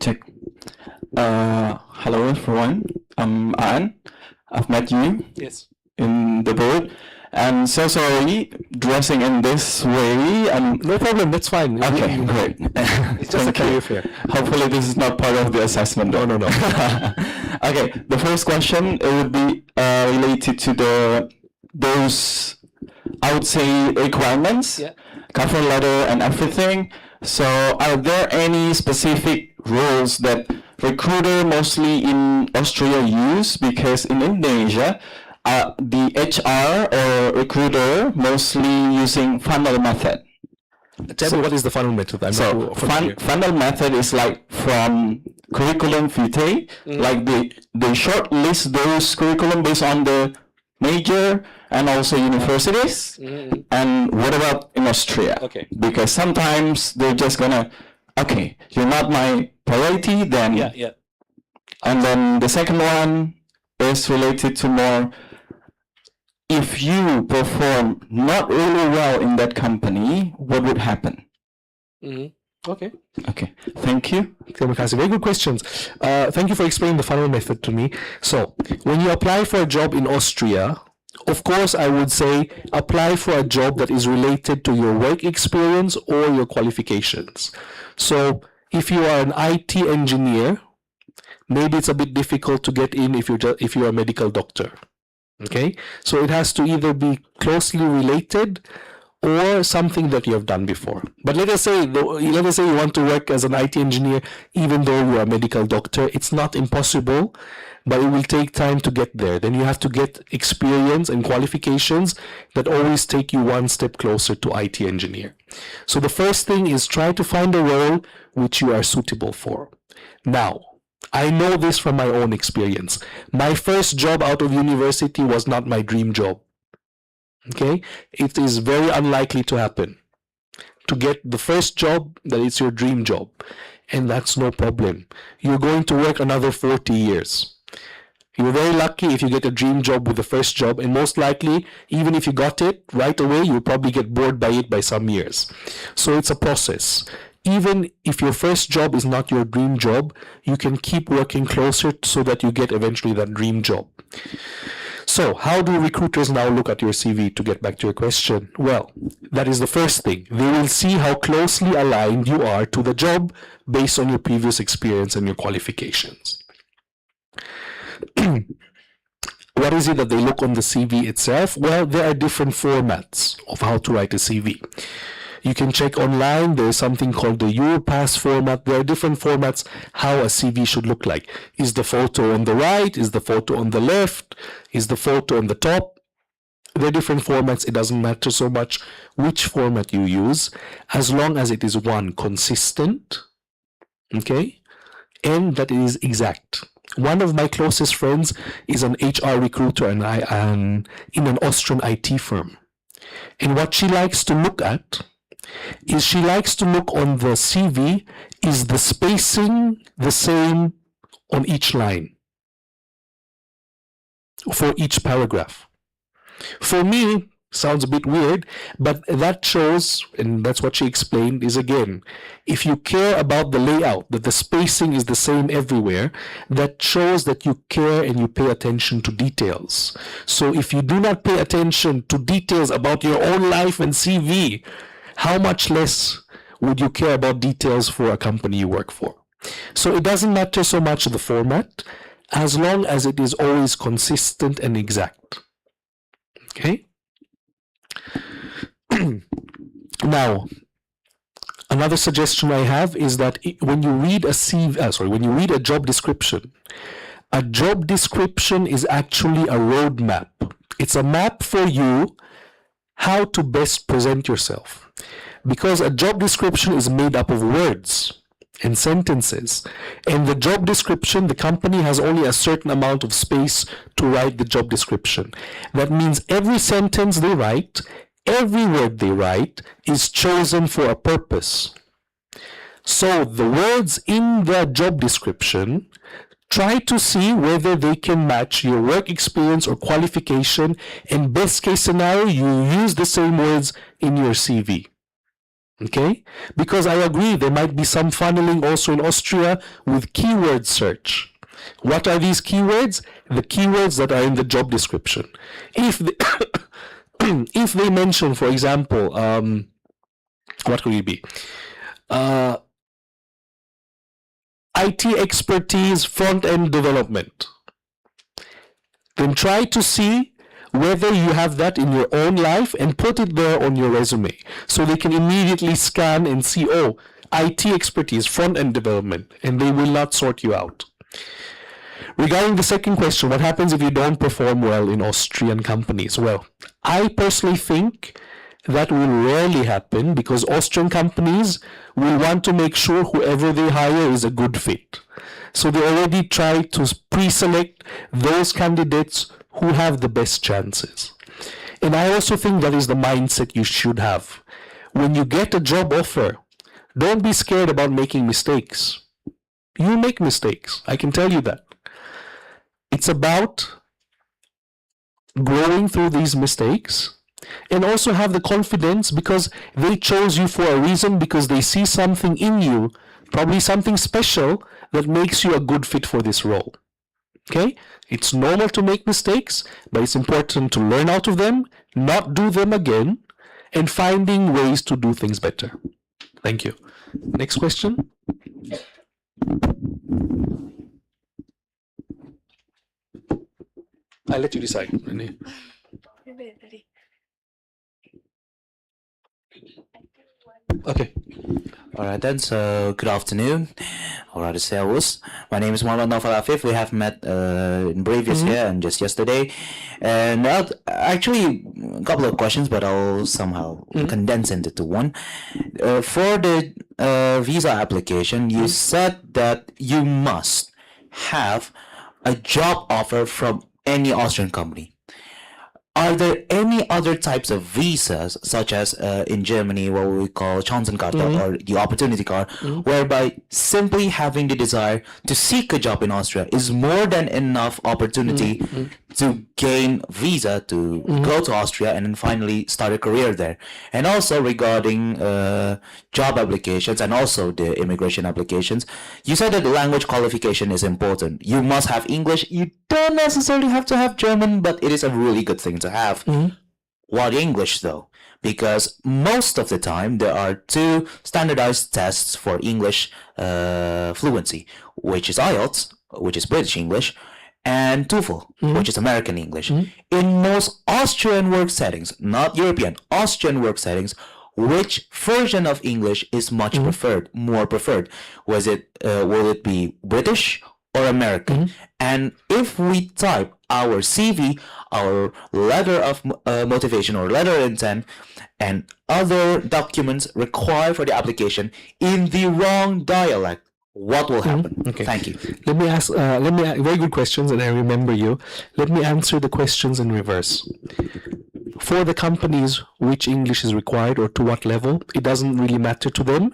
check. Hello everyone. I'm An. I've met you. Yes. In the board. I'm so sorry dressing in this way. No problem, that's fine. Okay, great. It's just a career fair. Hopefully this is not part of the assessment. No. Okay, the first question, it would be related to those, I would say, requirements, cover letter and everything. So are there any specific rules that recruiter mostly in Austria use? Because in Indonesia, the HR or recruiter mostly using funnel method. Tell me, what is the funnel method? Funnel method is like from curriculum vitae, like they shortlist those curriculum based on the major and also universities. And what about in Austria? Okay. Because sometimes they're just gonna, okay, you're not my priority, then. Yeah. And then the second one is related to more, if you perform not really well in that company, what would happen? Okay. Okay, thank you. Terima kasih. Very good questions. Thank you for explaining the funnel method to me. So, when you apply for a job in Austria, of course, I would say apply for a job that is related to your work experience or your qualifications. So, if you are an IT engineer, maybe it's a bit difficult to get in if you're a medical doctor. Okay, so it has to either be closely related or something that you have done before. But let us say you want to work as an IT engineer even though you are a medical doctor. It's not impossible, but it will take time to get there. Then you have to get experience and qualifications that always take you one step closer to IT engineer. So the first thing is try to find a role which you are suitable for. Now, I know this from my own experience. My first job out of university was not my dream job. Okay, it is very unlikely to happen. To get the first job that is your dream job, and that's no problem. You're going to work another 40 years. You're very lucky if you get a dream job with the first job, and most likely, even if you got it right away, you'll probably get bored by it by some years. So it's a process. Even if your first job is not your dream job, you can keep working closer so that you get eventually that dream job. So, how do recruiters now look at your CV, to get back to your question? Well, that is the first thing. They will see how closely aligned you are to the job based on your previous experience and your qualifications. What is it that they look on the CV itself? Well, there are different formats of how to write a CV. You can check online. There is something called the Europass format. There are different formats how a CV should look like. Is the photo on the right? Is the photo on the left? Is the photo on the top? There are different formats. It doesn't matter so much which format you use, as long as it is one, consistent, okay, and that it is exact. One of my closest friends is an HR recruiter and I am in an Austrian IT firm. And what she likes to look at is she likes to look on the CV, is the spacing the same on each line for each paragraph. For me, sounds a bit weird, but that shows, and that's what she explained, is again, if you care about the layout, that the spacing is the same everywhere, that shows that you care and you pay attention to details. So if you do not pay attention to details about your own life and CV, how much less would you care about details for a company you work for? So it doesn't matter so much the format, as long as it is always consistent and exact. Okay? Now, another suggestion I have is that when you read when you read a job description is actually a roadmap. It's a map for you how to best present yourself. Because a job description is made up of words and sentences. And the job description, the company has only a certain amount of space to write the job description. That means every sentence they write, every word they write is chosen for a purpose. So the words in the job description, try to see whether they can match your work experience or qualification, and best case scenario, you use the same words in your CV. Okay? Because I agree, there might be some funneling also in Austria with keyword search. What are these keywords? The keywords that are in the job description. If they mention, for example, what could it be? IT expertise, front-end development. Then try to see whether you have that in your own life and put it there on your resume. So they can immediately scan and see, oh, IT expertise, front-end development, and they will not sort you out. Regarding the second question, what happens if you don't perform well in Austrian companies? Well, I personally think that will rarely happen because Austrian companies will want to make sure whoever they hire is a good fit. So they already try to pre-select those candidates who have the best chances. And I also think that is the mindset you should have. When you get a job offer, don't be scared about making mistakes. You make mistakes, I can tell you that. It's about growing through these mistakes and also have the confidence because they chose you for a reason, because they see something in you, probably something special that makes you a good fit for this role. Okay? It's normal to make mistakes, but it's important to learn out of them, not do them again, and finding ways to do things better. Thank you. Next question. I'll let you decide. Okay. All right then, so good afternoon, or rather servus. My name is Muhammad Naufal Afif. We have met in previous year and just yesterday. And actually, a couple of questions, but I'll somehow condense into one. For the visa application, you said that you must have a job offer from any Austrian company. Are there any other types of visas, such as in Germany, what we call Chancenkarte or the Opportunity Card, whereby simply having the desire to seek a job in Austria is more than enough opportunity to gain visa to go to Austria and then finally start a career there? And also regarding job applications and also the immigration applications, you said that the language qualification is important. You must have English. You don't necessarily have to have German, but it is a really good thing to have. What English though? Because most of the time there are two standardized tests for English fluency, which is IELTS, which is British English, and TOEFL, which is American English. In most Austrian work settings, not European, Austrian work settings, which version of English is much preferred, more preferred? Will it be British or American? And if we type our CV, our letter of motivation or letter of intent, and other documents required for the application in the wrong dialect, what will happen? Okay. Thank you. Let me ask. Very good questions, and I remember you. Let me answer the questions in reverse. For the companies, which English is required or to what level, it doesn't really matter to them.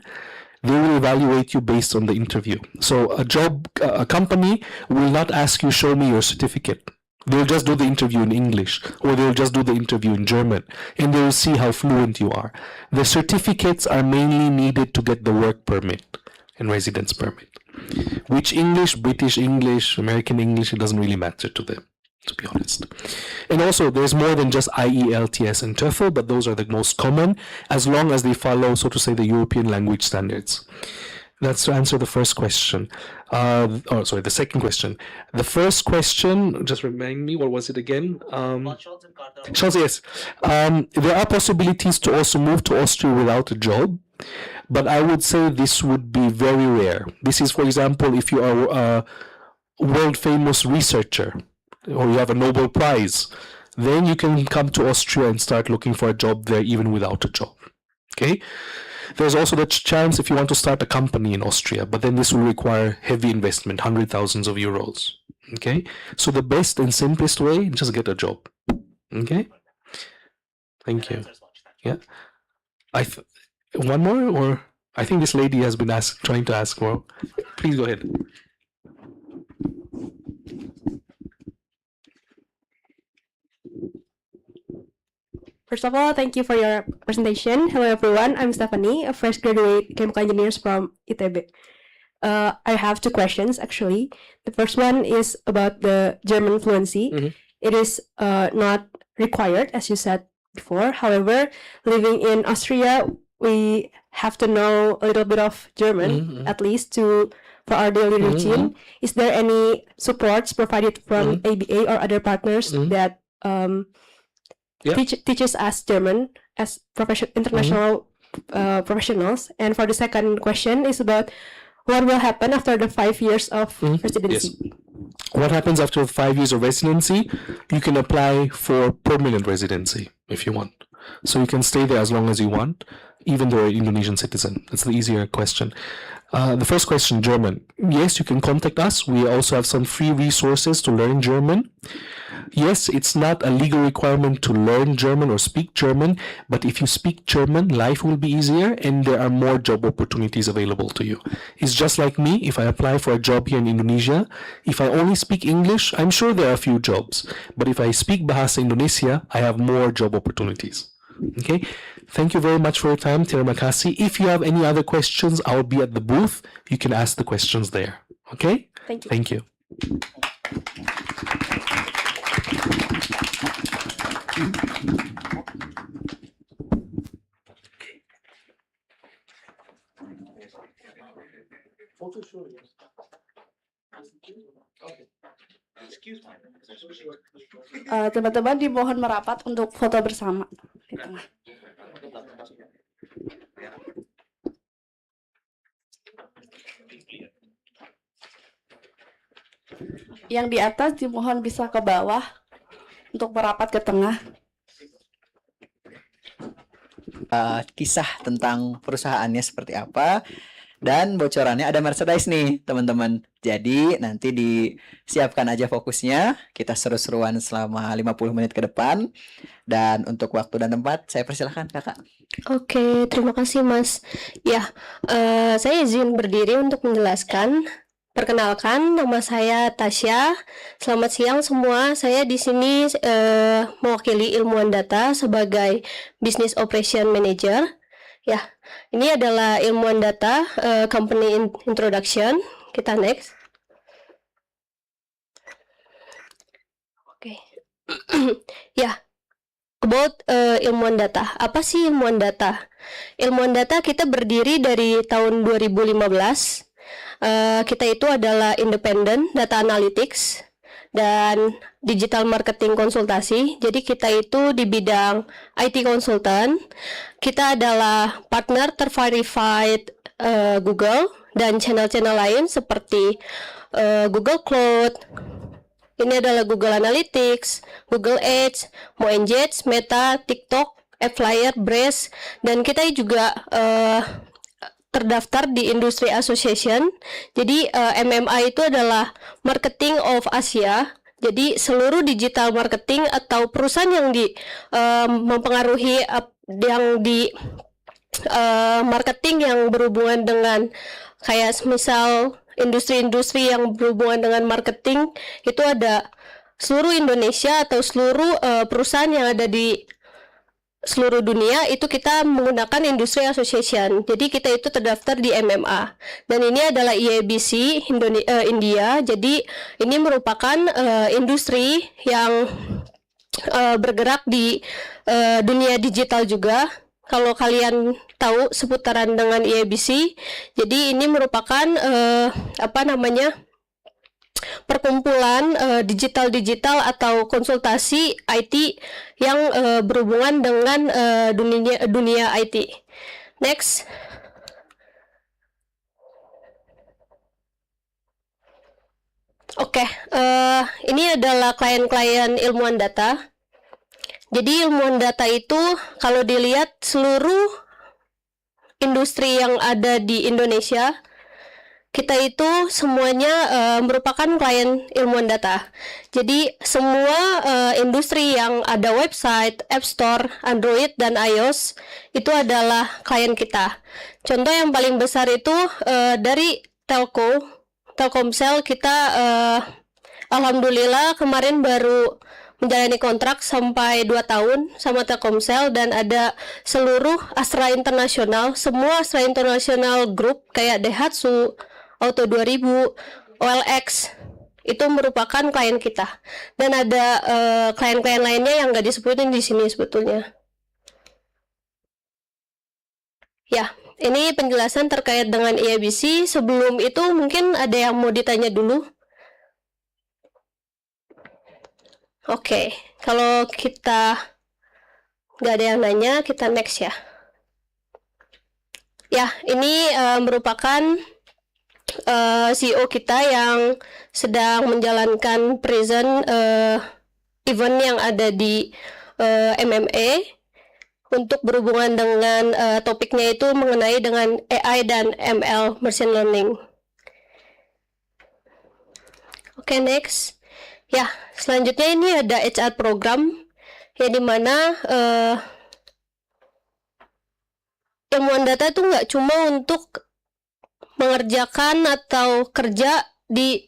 They will evaluate you based on the interview. So a company will not ask you, show me your certificate. They'll just do the interview in English, or they'll just do the interview in German, and they'll see how fluent you are. The certificates are mainly needed to get the work permit and residence permit. Which English, British English, American English, it doesn't really matter to them, to be honest. And also, there's more than just IELTS and TOEFL, but those are the most common, as long as they follow, so to say, the European language standards. That's to answer the first question. The second question. The first question, just remind me, what was it again? Yes. There are possibilities to also move to Austria without a job, but I would say this would be very rare. This is, for example, if you are a world famous researcher or you have a Nobel Prize, then you can come to Austria and start looking for a job there even without a job. Okay? There's also the chance if you want to start a company in Austria, but then this will require heavy investment, hundreds of thousands of euros. Okay? So the best and simplest way, just get a job. Okay? Thank you. Yeah. One more, or I think this lady has been trying to ask more. Please go ahead. First of all, thank you for your presentation. Hello everyone, I'm Stephanie, a fresh graduate chemical engineers from ITB. I have two questions actually. The first one is about the German fluency. It is not required, as you said before. However, living in Austria, we have to know a little bit of German, at least for our daily routine. Is there any supports provided from ABA or other partners that teaches us German as international professionals? And for the second question is about what will happen after the 5 years of residency? Yes. What happens after 5 years of residency? You can apply for permanent residency if you want. so you can stay there as long as you want, even though you're an Indonesian citizen. That's the easier question. The first question, German. Yes, you can contact us. We also have some free resources to learn German. Yes, it's not a legal requirement to learn German or speak German, but if you speak German, life will be easier and there are more job opportunities available to you. It's just like me. If I apply for a job here in Indonesia, if I only speak English, I'm sure there are a few jobs. But if I speak Bahasa Indonesia, I have more job opportunities. Okay, thank you very much for your time. Terima kasih. If you have any other questions, I'll be at the booth. You can ask the questions there. Okay? Thank you. Thank you. Teman-teman dimohon merapat untuk foto bersama di tengah. Yang di atas dimohon bisa ke bawah untuk merapat ke tengah. Kisah tentang perusahaannya seperti apa, dan bocorannya ada merchandise nih teman-teman. Jadi nanti disiapkan aja fokusnya, kita seru-seruan selama 50 menit ke depan. Dan untuk waktu dan tempat saya persilahkan kakak. Oke, terima kasih Mas. Ya, saya izin berdiri untuk menjelaskan. Perkenalkan, nama saya Tasya. Selamat siang semua. Saya di sini mewakili Ilmuone Data sebagai Business Operation Manager. Ya, ini adalah Ilmuone Data Company Introduction. Kita next. Oke. Ya, about Ilmuone Data. Apa sih Ilmuone Data? Ilmuone Data kita berdiri dari tahun 2015. Kita itu adalah independent data analytics dan digital marketing konsultasi. Jadi kita itu di bidang IT konsultan. Kita adalah partner terverified Google dan channel-channel lain seperti Google Cloud. Ini adalah Google Analytics, Google Ads, Mo-Engage, Meta, TikTok, AppFlyer, Braze, dan kita juga terdaftar di Industry Association. Jadi MMA itu adalah Marketing of Asia. Jadi seluruh digital marketing atau perusahaan yang mempengaruhi yang di marketing yang berhubungan dengan kayak misal industri-industri yang berhubungan dengan marketing itu ada seluruh Indonesia atau seluruh perusahaan yang ada di seluruh dunia itu kita menggunakan Industry Association. Jadi kita itu terdaftar di MMA. Dan ini adalah IABC India. Jadi ini merupakan industri yang bergerak di dunia digital juga. Kalau kalian tahu seputaran dengan IABC, jadi ini merupakan perkumpulan digital atau konsultasi IT yang berhubungan dengan dunia IT. Next. Oke, ini adalah klien-klien Ilmuone Data. Jadi Ilmuone Data itu kalau dilihat seluruh industri yang ada di Indonesia, kita itu semuanya merupakan klien Ilmuone Data. Jadi semua industri yang ada website, App Store, Android, dan iOS itu adalah klien kita. Contoh yang paling besar itu dari Telkomsel kita alhamdulillah kemarin baru menjalani kontrak sampai 2 tahun sama Telkomsel, dan ada seluruh Astra Internasional, semua Astra Internasional Group kayak Daihatsu, Auto 2000, OLX itu merupakan klien kita. Dan ada klien-klien lainnya yang nggak disebutin di sini sebetulnya. Ya, ini penjelasan terkait dengan IABC. Sebelum itu mungkin ada yang mau ditanya dulu. Oke, kalau kita nggak ada yang nanya, kita next ya. Ya, ini merupakan CEO kita yang sedang menjalankan present event yang ada di MMA. untuk berhubungan dengan topiknya itu mengenai dengan AI dan ML, machine learning. Oke, next. Ya, selanjutnya ini ada HR program yang dimana ilmuwan data itu nggak cuma untuk mengerjakan atau kerja di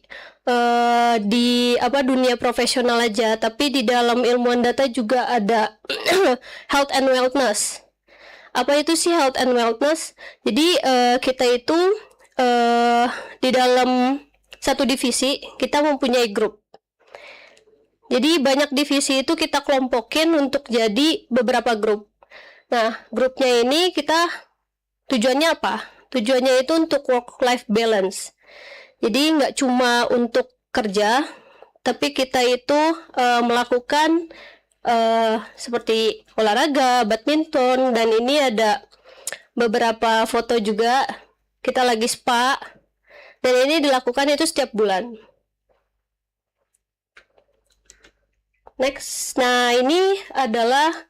dunia profesional aja, tapi di dalam ilmuwan data juga ada health and wellness. Apa itu sih health and wellness? Jadi kita itu di dalam satu divisi kita mempunyai grup. Jadi banyak divisi itu kita kelompokin untuk jadi beberapa grup. Nah, grupnya ini kita tujuannya apa? Tujuannya itu untuk work-life balance. Jadi nggak cuma untuk kerja, tapi kita itu melakukan seperti olahraga, badminton, dan ini ada beberapa foto juga. Kita lagi spa, dan ini dilakukan itu setiap bulan. Next, nah ini adalah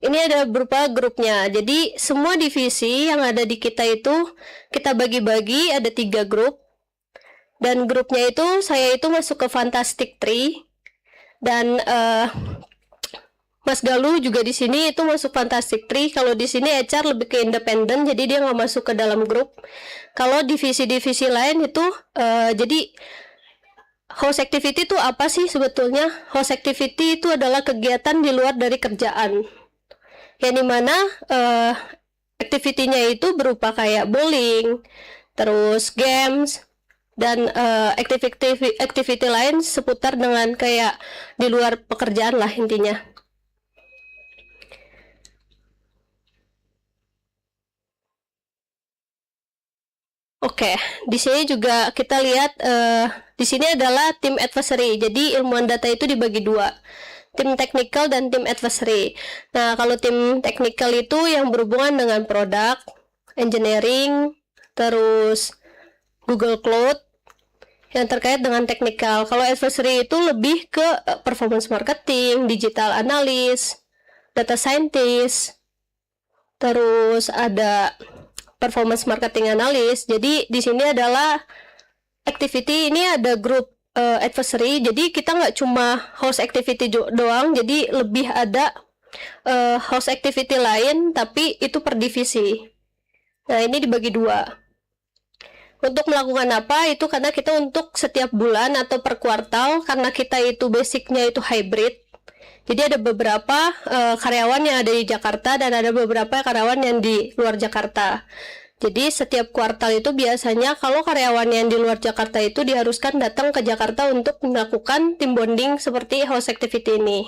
ini ada berupa grupnya. Jadi semua divisi yang ada di kita itu kita bagi-bagi ada 3 grup. Dan grupnya itu saya itu masuk ke Fantastic Tree. Dan Mas Galuh juga di sini itu masuk Fantastic Tree. Kalau di sini HR lebih ke independen, jadi dia nggak masuk ke dalam grup. Kalau divisi-divisi lain itu jadi host activity itu apa sih sebetulnya? Host activity itu adalah kegiatan di luar dari kerjaan. Yang dimana activity-nya itu berupa kayak bowling, terus games, dan activity lain seputar dengan kayak di luar pekerjaan lah intinya. Oke, di sini juga kita lihat di sini adalah tim advisory. Jadi ilmuwan data itu dibagi 2. Tim technical dan tim advisory. Nah, kalau tim technical itu yang berhubungan dengan produk, engineering, terus Google Cloud, yang terkait dengan technical. Kalau advisory itu lebih ke performance marketing, digital analyst, data scientist, terus ada performance marketing analyst. Jadi di sini adalah activity, ini ada grup advisory, jadi kita nggak cuma host activity doang, jadi lebih ada host activity lain, tapi itu per divisi. Nah, ini dibagi 2. Untuk melakukan apa? Itu karena kita untuk setiap bulan atau per kuartal, karena kita itu basicnya itu hybrid. Jadi ada beberapa karyawan yang ada di Jakarta dan ada beberapa karyawan yang di luar Jakarta. Jadi setiap kuartal itu biasanya kalau karyawan yang di luar Jakarta itu diharuskan datang ke Jakarta untuk melakukan team bonding seperti host activity ini.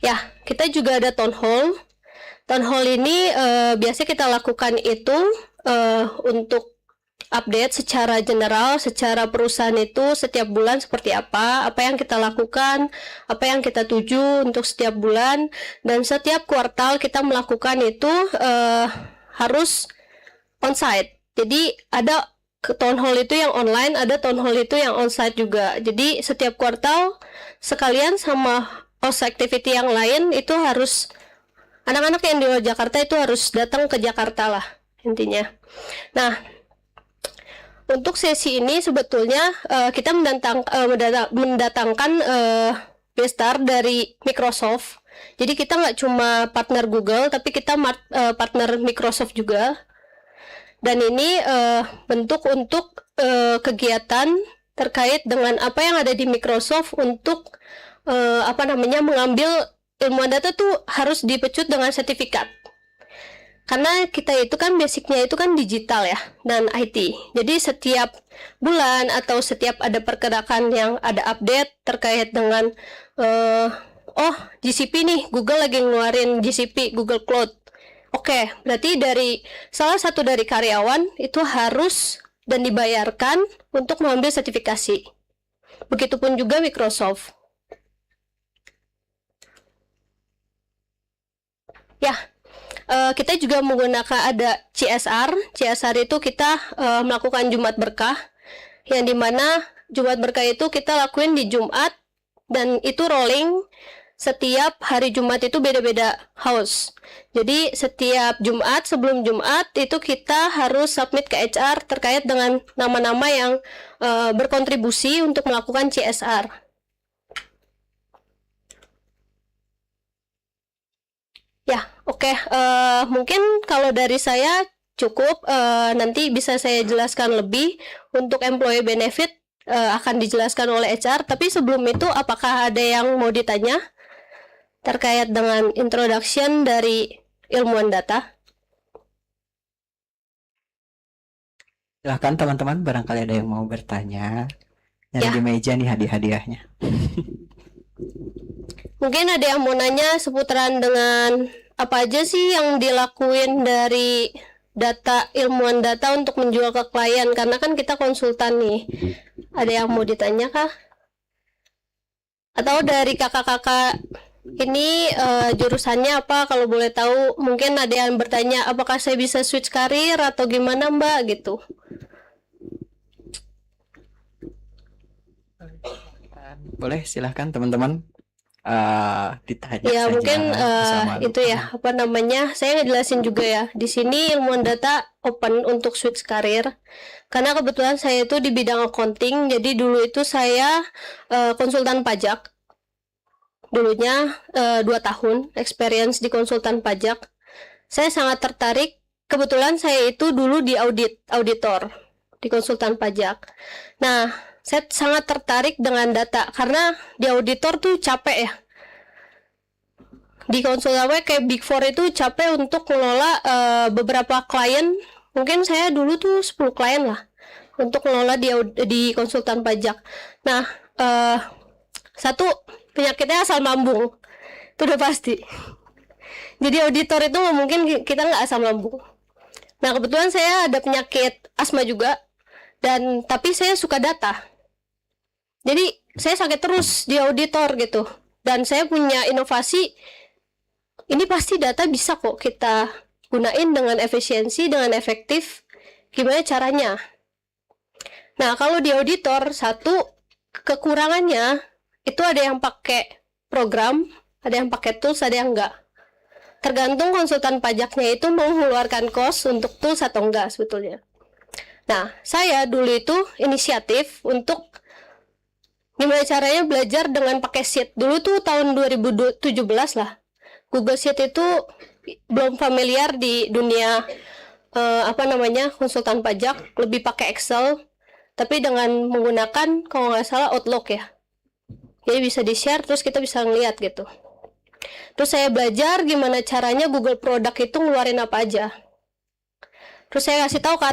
Ya, kita juga ada town hall. Town hall ini biasa kita lakukan itu untuk update secara general, secara perusahaan itu setiap bulan seperti apa yang kita lakukan, apa yang kita tuju untuk setiap bulan, dan setiap kuartal kita melakukan itu harus onsite. Jadi ada town hall itu yang online, ada town hall itu yang onsite juga. Jadi setiap kuartal sekalian sama host activity yang lain itu harus anak-anak yang di luar Jakarta itu harus datang ke Jakarta lah intinya. Nah, untuk sesi ini sebetulnya kita mendatangkan bestar dari Microsoft. Jadi kita nggak cuma partner Google, tapi kita partner Microsoft juga. Dan ini bentuk untuk kegiatan terkait dengan apa yang ada di Microsoft untuk mengambil ilmuwan data tuh harus dipecut dengan sertifikat. Karena kita itu kan basicnya itu kan digital ya dan IT. Jadi setiap bulan atau setiap ada pergerakan yang ada update terkait dengan GCP nih, Google lagi ngeluarin GCP, Google Cloud. Oke, berarti dari salah satu dari karyawan itu harus dan dibayarkan untuk mengambil sertifikasi. Begitupun juga Microsoft. Ya, kita juga menggunakan ada CSR. CSR itu kita melakukan Jumat Berkah, yang dimana Jumat Berkah itu kita lakuin di Jumat dan itu rolling setiap hari Jumat itu beda-beda house. Jadi setiap Jumat, sebelum Jumat itu kita harus submit ke HR terkait dengan nama-nama yang berkontribusi untuk melakukan CSR. Ya, oke. Mungkin kalau dari saya cukup. Nanti bisa saya jelaskan lebih untuk employee benefit akan dijelaskan oleh HR. Tapi sebelum itu, apakah ada yang mau ditanya terkait dengan introduction dari ilmuwan data? Silahkan teman-teman, barangkali ada yang mau bertanya. Nyari Ya. di meja nih hadiah-hadiahnya. Mungkin ada yang mau nanya seputaran dengan apa aja sih yang dilakuin dari data ilmuwan data untuk menjual ke klien, karena kan kita konsultan nih. Ada yang mau ditanya kah? Atau dari kakak-kakak ini jurusannya apa, kalau boleh tahu? Mungkin ada yang bertanya apakah saya bisa switch karir atau gimana Mbak gitu. Boleh, silahkan teman-teman. Ditanya Ya saja mungkin bersama. itu ya, apa namanya, saya ngejelasin juga ya. Di sini ilmuwan data open untuk switch karir. Karena kebetulan saya itu di bidang accounting, jadi dulu itu saya konsultan pajak. Dulunya 2 tahun experience di konsultan pajak. Saya sangat tertarik. Kebetulan saya itu dulu di auditor di konsultan pajak. Nah, saya sangat tertarik dengan data karena di auditor tuh capek ya. Di konsultan pajak kayak Big Four itu capek untuk mengelola beberapa klien. Mungkin saya dulu tuh 10 klien lah untuk mengelola di konsultan pajak. Nah, satu, penyakitnya asam lambung, itu udah pasti. Jadi auditor itu nggak mungkin kita nggak asam lambung. Nah, kebetulan saya ada penyakit asma juga, dan tapi saya suka data. Jadi saya sakit terus di auditor gitu, dan saya punya inovasi. Ini pasti data bisa kok kita gunain dengan efisiensi, dengan efektif. Gimana caranya? Nah, kalau di auditor, satu kekurangannya itu ada yang pakai program, ada yang pakai tools, ada yang enggak. Tergantung konsultan pajaknya itu mau mengeluarkan cost untuk tools atau enggak sebetulnya. Nah, saya dulu itu inisiatif untuk gimana caranya belajar dengan pakai Sheet. Dulu tuh tahun 2017 lah. Google Sheet itu belum familiar di dunia konsultan pajak, lebih pakai Excel, tapi dengan menggunakan kalau nggak salah Outlook ya. Jadi bisa di-share, terus kita bisa ngeliat gitu. Terus saya belajar gimana caranya Google Product itu ngeluarin apa aja. Terus saya kasih tahu ke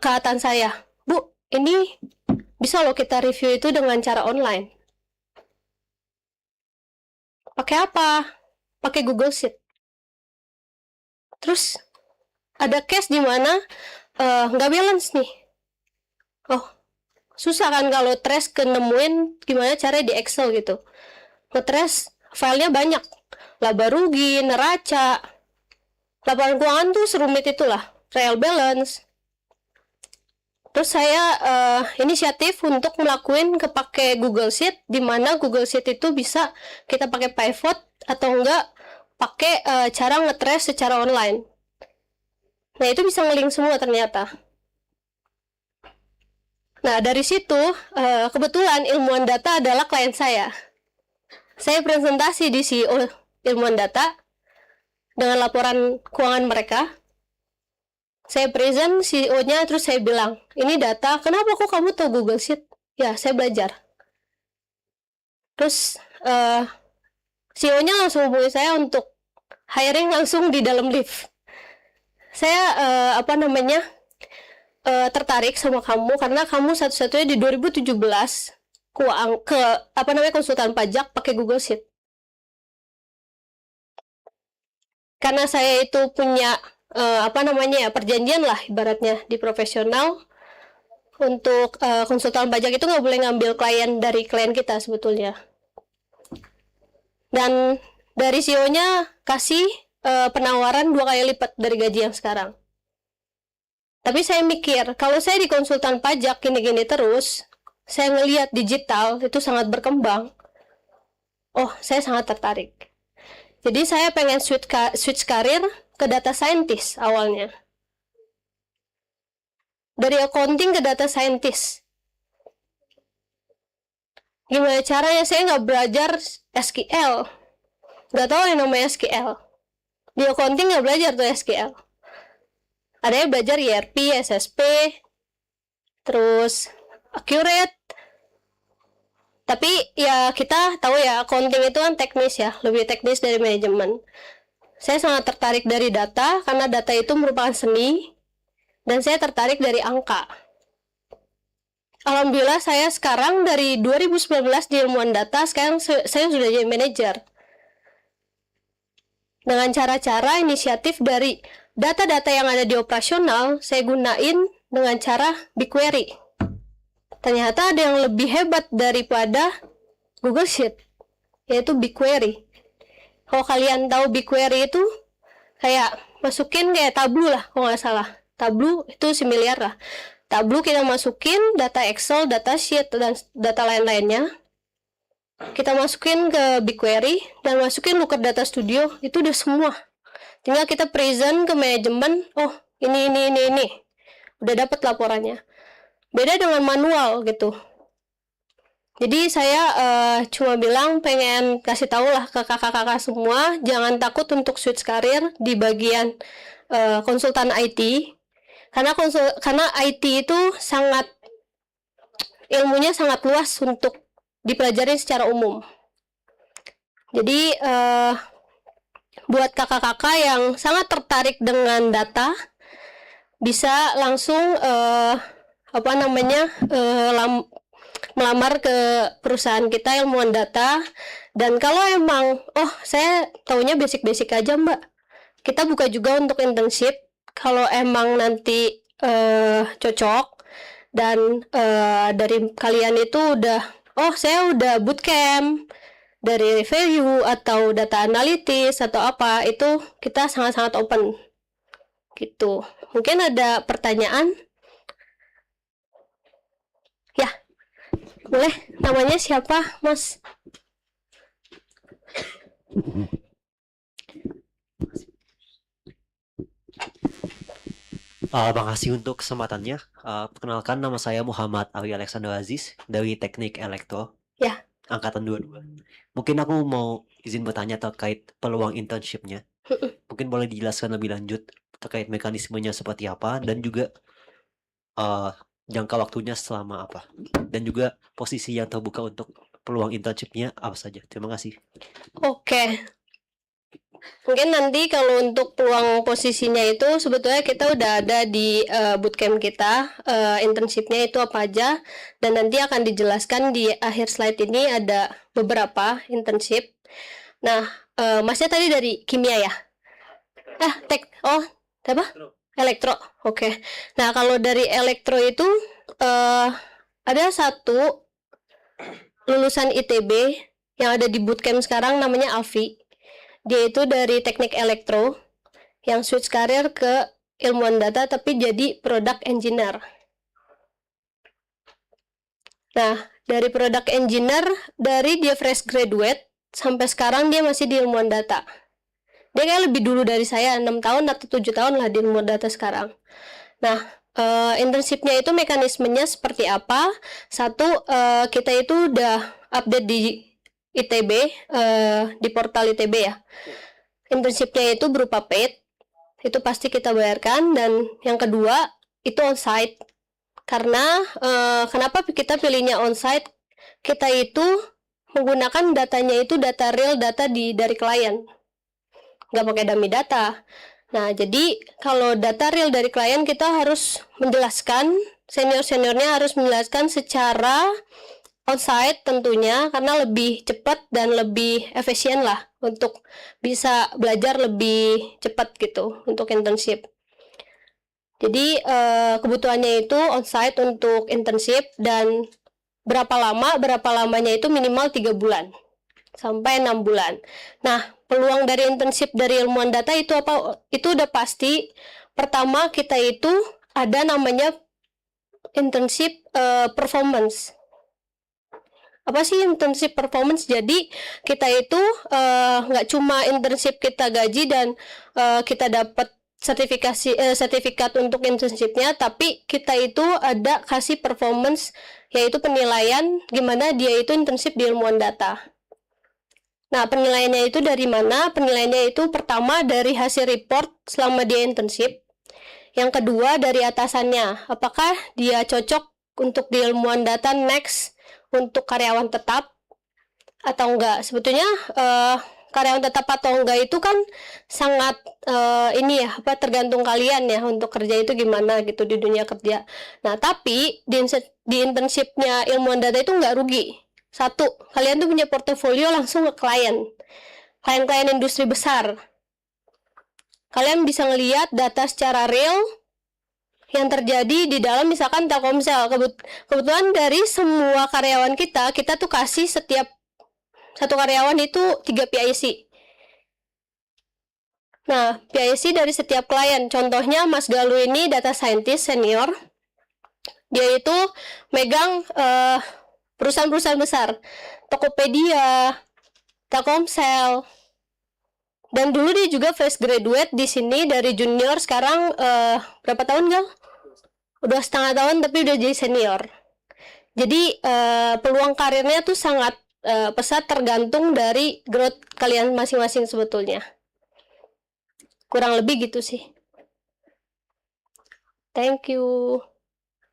atasan saya, Bu, ini bisa loh kita review itu dengan cara online. Pakai apa? Pakai Google Sheet. Terus ada case di mana nggak balance nih. Oh, susah kan kalau trace nemuin gimana caranya di Excel gitu. Nge-trace filenya banyak. Laba rugi, neraca, laporan keuangan tuh serumit itulah. Trial balance. Terus saya inisiatif untuk melakukan kepake Google Sheet, di mana Google Sheet itu bisa kita pakai pivot atau enggak pakai cara nge-trace secara online. Nah, itu bisa nge-link semua ternyata. Nah, dari situ kebetulan ilmuwan data adalah klien saya. Saya presentasi di CEO ilmuwan data dengan laporan keuangan mereka. Saya present CEO-nya, terus saya bilang, ini data, kenapa kok kamu tahu Google Sheet? Ya, saya belajar. Terus CEO-nya langsung hubungi saya untuk hiring langsung di dalam lift. Saya tertarik sama kamu karena kamu satu-satunya di 2017 konsultan pajak pakai Google Sheet. Karena saya itu punya perjanjian lah ibaratnya di profesional untuk konsultan pajak itu nggak boleh ngambil klien dari klien kita sebetulnya. Dan dari CEO-nya kasih penawaran 2 kali lipat dari gaji yang sekarang. Tapi saya mikir, kalau saya di konsultan pajak gini-gini terus, saya ngelihat digital itu sangat berkembang. oh saya sangat tertarik. Jadi saya pengen switch karir ke data scientist awalnya. Dari accounting ke data scientist. Gimana caranya saya nggak belajar SQL? Nggak tahu yang namanya SQL. Di accounting nggak belajar tuh SQL. Ada yang belajar ERP, SSP, terus accurate. Tapi ya kita tahu ya accounting itu kan teknis ya, lebih teknis dari manajemen. Saya sangat tertarik dari data karena data itu merupakan seni dan saya tertarik dari angka. Alhamdulillah saya sekarang dari 2019 di ilmuwan data, sekarang saya sudah jadi manajer. Dengan cara-cara inisiatif dari data-data yang ada di operasional, saya gunain dengan cara BigQuery. Ternyata ada yang lebih hebat daripada Google Sheet, yaitu BigQuery. Kalau kalian tahu BigQuery itu kayak masukin kayak Tableau lah, kalau nggak salah. Tableau itu semiliar lah. Tableau kita masukin data Excel, data sheet, dan data lain-lainnya. Kita masukin ke BigQuery dan masukin Looker Data Studio, itu udah semua. Tinggal kita present ke manajemen, oh ini. Udah dapat laporannya. Beda dengan manual gitu. Jadi saya cuma bilang pengen kasih tahu lah ke kakak-kakak semua, jangan takut untuk switch karir di bagian konsultan IT. Karena IT itu sangat ilmunya sangat luas untuk dipelajari secara umum. Jadi buat kakak-kakak yang sangat tertarik dengan data, bisa langsung melamar ke perusahaan kita ilmuwan data. Dan kalau emang saya taunya basic-basic aja Mbak, kita buka juga untuk internship. Kalau emang nanti cocok dan dari kalian itu udah saya udah bootcamp dari review atau data analitis atau apa, itu kita sangat-sangat open gitu. Mungkin ada pertanyaan? Ya, boleh. Namanya siapa, Mas? Makasih untuk kesempatannya. Perkenalkan, nama saya Muhammad Ali Alexander Aziz dari Teknik Elektro. Ya. Angkatan 22. Mungkin aku mau izin bertanya terkait peluang internshipnya. Mungkin boleh dijelaskan lebih lanjut terkait mekanismenya seperti apa dan juga jangka waktunya selama apa. Dan juga posisi yang terbuka untuk peluang internshipnya apa saja. Terima kasih. Oke. Mungkin nanti kalau untuk peluang posisinya itu sebetulnya kita udah ada di bootcamp kita, internshipnya itu apa aja, dan nanti akan dijelaskan di akhir slide ini ada beberapa internship. Nah, Masnya tadi dari kimia ya? Apa? Elektro. Oke. Nah, kalau dari elektro itu ada satu lulusan ITB yang ada di bootcamp sekarang namanya Alfi. Dia itu dari teknik elektro yang switch karir ke ilmuwan data tapi jadi product engineer. Nah, dari product engineer, dari dia fresh graduate sampai sekarang dia masih di ilmuwan data. Dia kayak lebih dulu dari saya, 6 tahun atau 7 tahun lah di ilmuwan data sekarang. Nah, internshipnya itu mekanismenya seperti apa? Satu, kita itu udah update di ITB, di portal ITB ya. Internshipnya itu berupa paid, itu pasti kita bayarkan. Dan yang kedua itu onsite. Karena kenapa kita pilihnya onsite? Kita itu menggunakan datanya itu data real, data dari klien, nggak pakai dummy data. Nah, jadi kalau data real dari klien kita harus menjelaskan, senior-seniornya harus menjelaskan secara onsite tentunya, karena lebih cepat dan lebih efisien lah untuk bisa belajar lebih cepat gitu untuk internship. Jadi kebutuhannya itu onsite untuk internship, dan berapa lamanya itu minimal 3 bulan sampai 6 bulan. Nah, peluang dari internship dari ilmuwan data itu apa? Itu udah pasti. Pertama, kita itu ada namanya internship performance. apa sih internship performance. Jadi kita itu nggak cuma internship kita gaji dan kita dapat sertifikat untuk internshipnya, tapi kita itu ada kasih performance, yaitu penilaian gimana dia itu internship di ilmuwan data. Nah, penilaiannya itu dari mana? Penilaiannya itu pertama dari hasil report selama dia internship. Yang kedua dari atasannya, apakah dia cocok untuk di ilmuwan data next untuk karyawan tetap atau enggak. Sebetulnya karyawan tetap atau enggak itu kan sangat ini ya, apa, tergantung kalian ya untuk kerja itu gimana gitu di dunia kerja. Nah, tapi di internshipnya ilmuwan data itu enggak rugi. Satu, kalian tuh punya portofolio langsung ke klien industri besar. Kalian bisa ngelihat data secara real yang terjadi di dalam misalkan Telkomsel. Kebetulan dari semua karyawan kita tuh kasih setiap satu karyawan itu 3 PIC. Nah, PIC dari setiap klien. Contohnya Mas Galuh ini data scientist senior. Dia itu megang perusahaan-perusahaan besar. Tokopedia, Telkomsel. Dan dulu dia juga fresh graduate di sini dari junior, sekarang berapa tahun, Gal? Udah setengah tahun tapi udah jadi senior. Jadi peluang karirnya tuh sangat pesat, tergantung dari growth kalian masing-masing sebetulnya. Kurang lebih gitu sih. Thank you.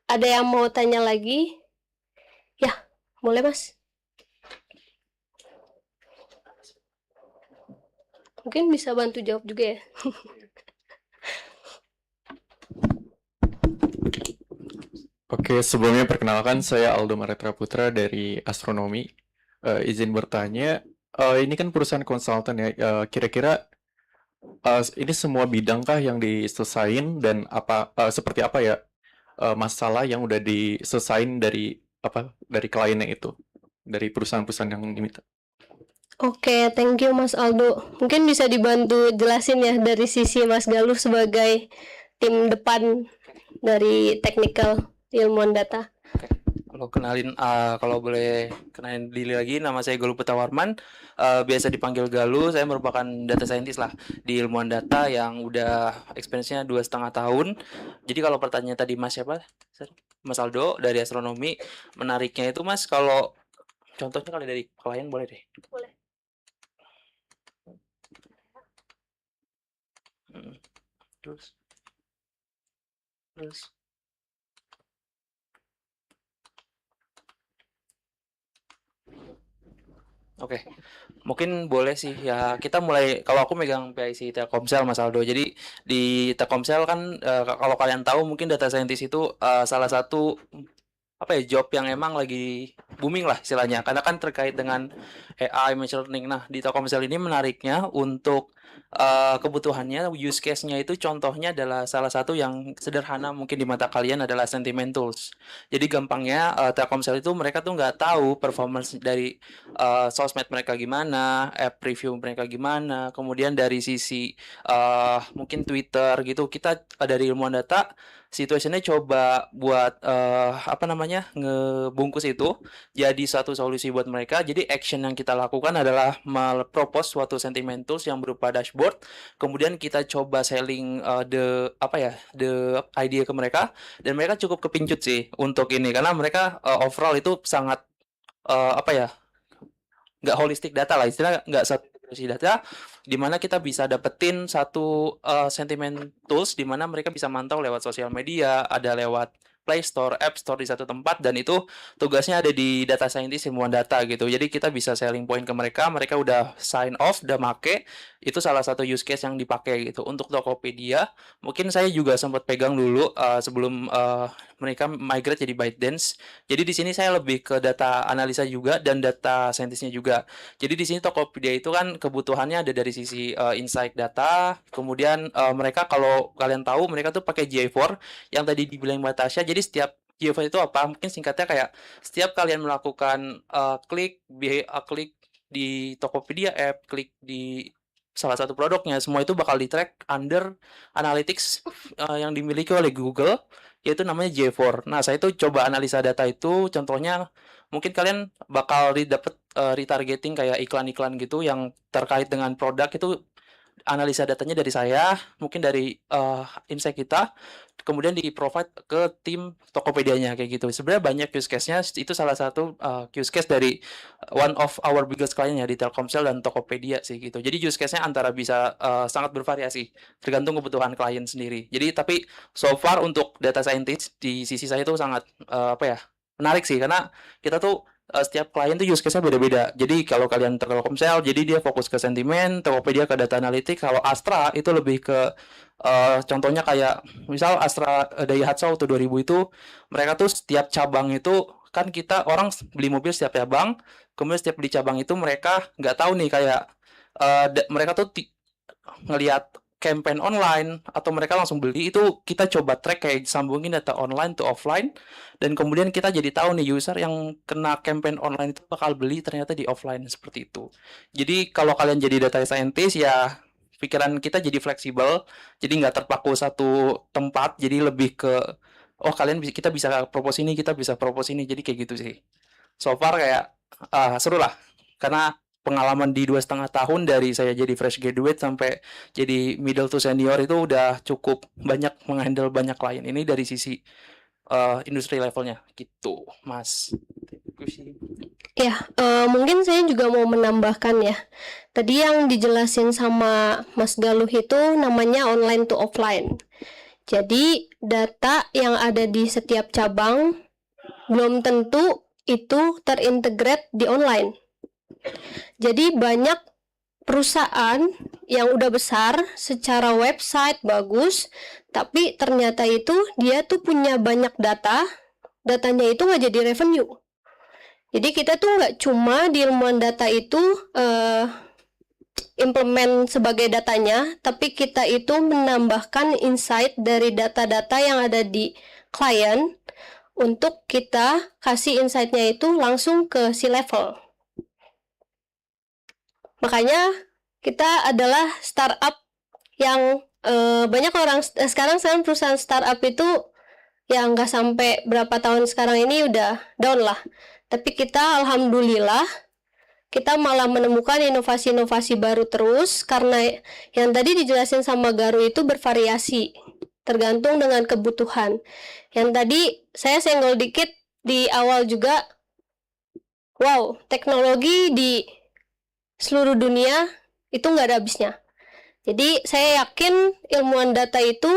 Ada yang mau tanya lagi? Ya, boleh Mas. Mungkin bisa bantu jawab juga ya. Oke, sebelumnya perkenalkan saya Aldo Maretra Putra dari Astronomi. Izin bertanya, ini kan perusahaan konsultan ya. Kira-kira ini semua bidangkah yang diselesain dan seperti apa ya masalah yang udah diselesain dari kliennya itu, dari perusahaan-perusahaan yang diminta? Oke, thank you Mas Aldo. Mungkin bisa dibantu jelasin ya dari sisi Mas Galuh sebagai tim depan dari technical ilmuwan data. Kalau boleh kenalin diri lagi, nama saya Galuh Petawarman. Biasa dipanggil Galuh. Saya merupakan data scientist lah di ilmuwan data yang udah experience-nya 2,5 tahun. Jadi kalau pertanyaan tadi Mas siapa? Mas Aldo dari astronomi. Menariknya itu Mas, kalau contohnya kalau dari klien boleh deh. Boleh. Terus. Oke, mungkin boleh sih ya, kita mulai. Kalau aku megang PIC Telkomsel Mas Aldo. Jadi di Telkomsel kan kalau kalian tahu mungkin data scientist itu salah satu apa ya, job yang emang lagi booming lah istilahnya, karena kan terkait dengan AI, machine learning. Nah, di Telkomsel ini menariknya untuk kebutuhannya, use case-nya itu contohnya adalah salah satu yang sederhana mungkin di mata kalian adalah sentiment tools. Jadi gampangnya Telkomsel itu mereka tuh nggak tahu performance dari sosmed mereka gimana, app review mereka gimana, kemudian dari sisi mungkin Twitter gitu. Kita dari ilmuwan data situationnya coba buat apa namanya, ngebungkus itu jadi satu solusi buat mereka. Jadi action yang kita lakukan adalah propose suatu sentiment tools yang berupa dashboard. Kemudian kita coba selling the idea ke mereka, dan mereka cukup kepincut sih untuk ini karena mereka overall itu sangat apa ya, nggak holistic data lah, istilah nggak satu data, di mana kita bisa dapetin satu sentiment tools di mana mereka bisa mantau lewat sosial media, ada lewat Play Store, App Store di satu tempat, dan itu tugasnya ada di data scientist ilmuwan data gitu. Jadi kita bisa selling point ke mereka, mereka udah sign off, udah make, itu salah satu use case yang dipakai gitu. Untuk Tokopedia, mungkin saya juga sempat pegang dulu sebelum mereka migrate jadi ByteDance. Jadi di sini saya lebih ke data analisa juga dan data scientistnya juga. Jadi di sini Tokopedia itu kan kebutuhannya ada dari sisi insight data, kemudian mereka, kalau kalian tahu, mereka tuh pakai GA4 yang tadi dibilang Mbak Tasya. Jadi setiap GA4 itu apa? Mungkin singkatnya kayak setiap kalian melakukan klik di Tokopedia app, klik di salah satu produknya. Semua itu bakal di-track under analytics yang dimiliki oleh Google, yaitu namanya J4. Nah, saya itu coba analisa data itu, contohnya mungkin kalian bakal dapat retargeting kayak iklan-iklan gitu yang terkait dengan produk itu analisa datanya dari saya, mungkin dari insight kita, kemudian di-provide ke tim Tokopedia-nya kayak gitu. Sebenarnya banyak use case-nya, itu salah satu use case dari one of our biggest client ya di Telkomsel dan Tokopedia sih gitu. Jadi use case-nya antara bisa sangat bervariasi, tergantung kebutuhan klien sendiri. Jadi tapi so far untuk data scientist di sisi saya itu sangat apa ya, menarik sih karena kita tuh setiap klien tuh use case-nya beda-beda. Jadi kalau kalian Telkomsel, jadi dia fokus ke sentimen, Tokopedia ke data analitik. Kalau Astra itu lebih ke contohnya kayak misal Astra Daihatsu Auto 2000 itu mereka tuh setiap cabang itu kan kita orang beli mobil setiap cabang, kemudian setiap beli cabang itu mereka nggak tahu nih kayak mereka tuh ngelihat campaign online atau mereka langsung beli itu kita coba track kayak sambungin data online to offline dan kemudian kita jadi tahu nih user yang kena campaign online itu bakal beli ternyata di offline seperti itu. Jadi kalau kalian jadi data scientist ya pikiran kita jadi fleksibel, jadi nggak terpaku satu tempat, jadi lebih ke oh kalian kita bisa propose ini, kita bisa propose ini, jadi kayak gitu sih. So far kayak seru lah karena pengalaman di 2,5 tahun dari saya jadi fresh graduate sampai jadi middle to senior itu udah cukup banyak menghandle banyak klien. Ini dari sisi industri levelnya gitu, Mas. Ya, mungkin saya juga mau menambahkan ya. Tadi yang dijelasin sama Mas Galuh itu namanya online to offline. Jadi data yang ada di setiap cabang belum tentu itu terintegrate di online. Jadi banyak perusahaan yang udah besar secara website bagus, tapi ternyata itu dia tuh punya banyak datanya itu nggak jadi revenue. Jadi kita tuh nggak cuma di ilmuwan data itu implement sebagai datanya, tapi kita itu menambahkan insight dari data-data yang ada di klien untuk kita kasih insight-nya itu langsung ke si level. Makanya kita adalah startup yang banyak orang sekarang perusahaan startup itu yang nggak sampai berapa tahun sekarang ini udah down lah. Tapi kita alhamdulillah kita malah menemukan inovasi-inovasi baru terus karena yang tadi dijelasin sama Garu itu bervariasi tergantung dengan kebutuhan. Yang tadi saya senggol dikit di awal juga, wow, teknologi di seluruh dunia itu nggak ada habisnya. Jadi saya yakin ilmuwan data itu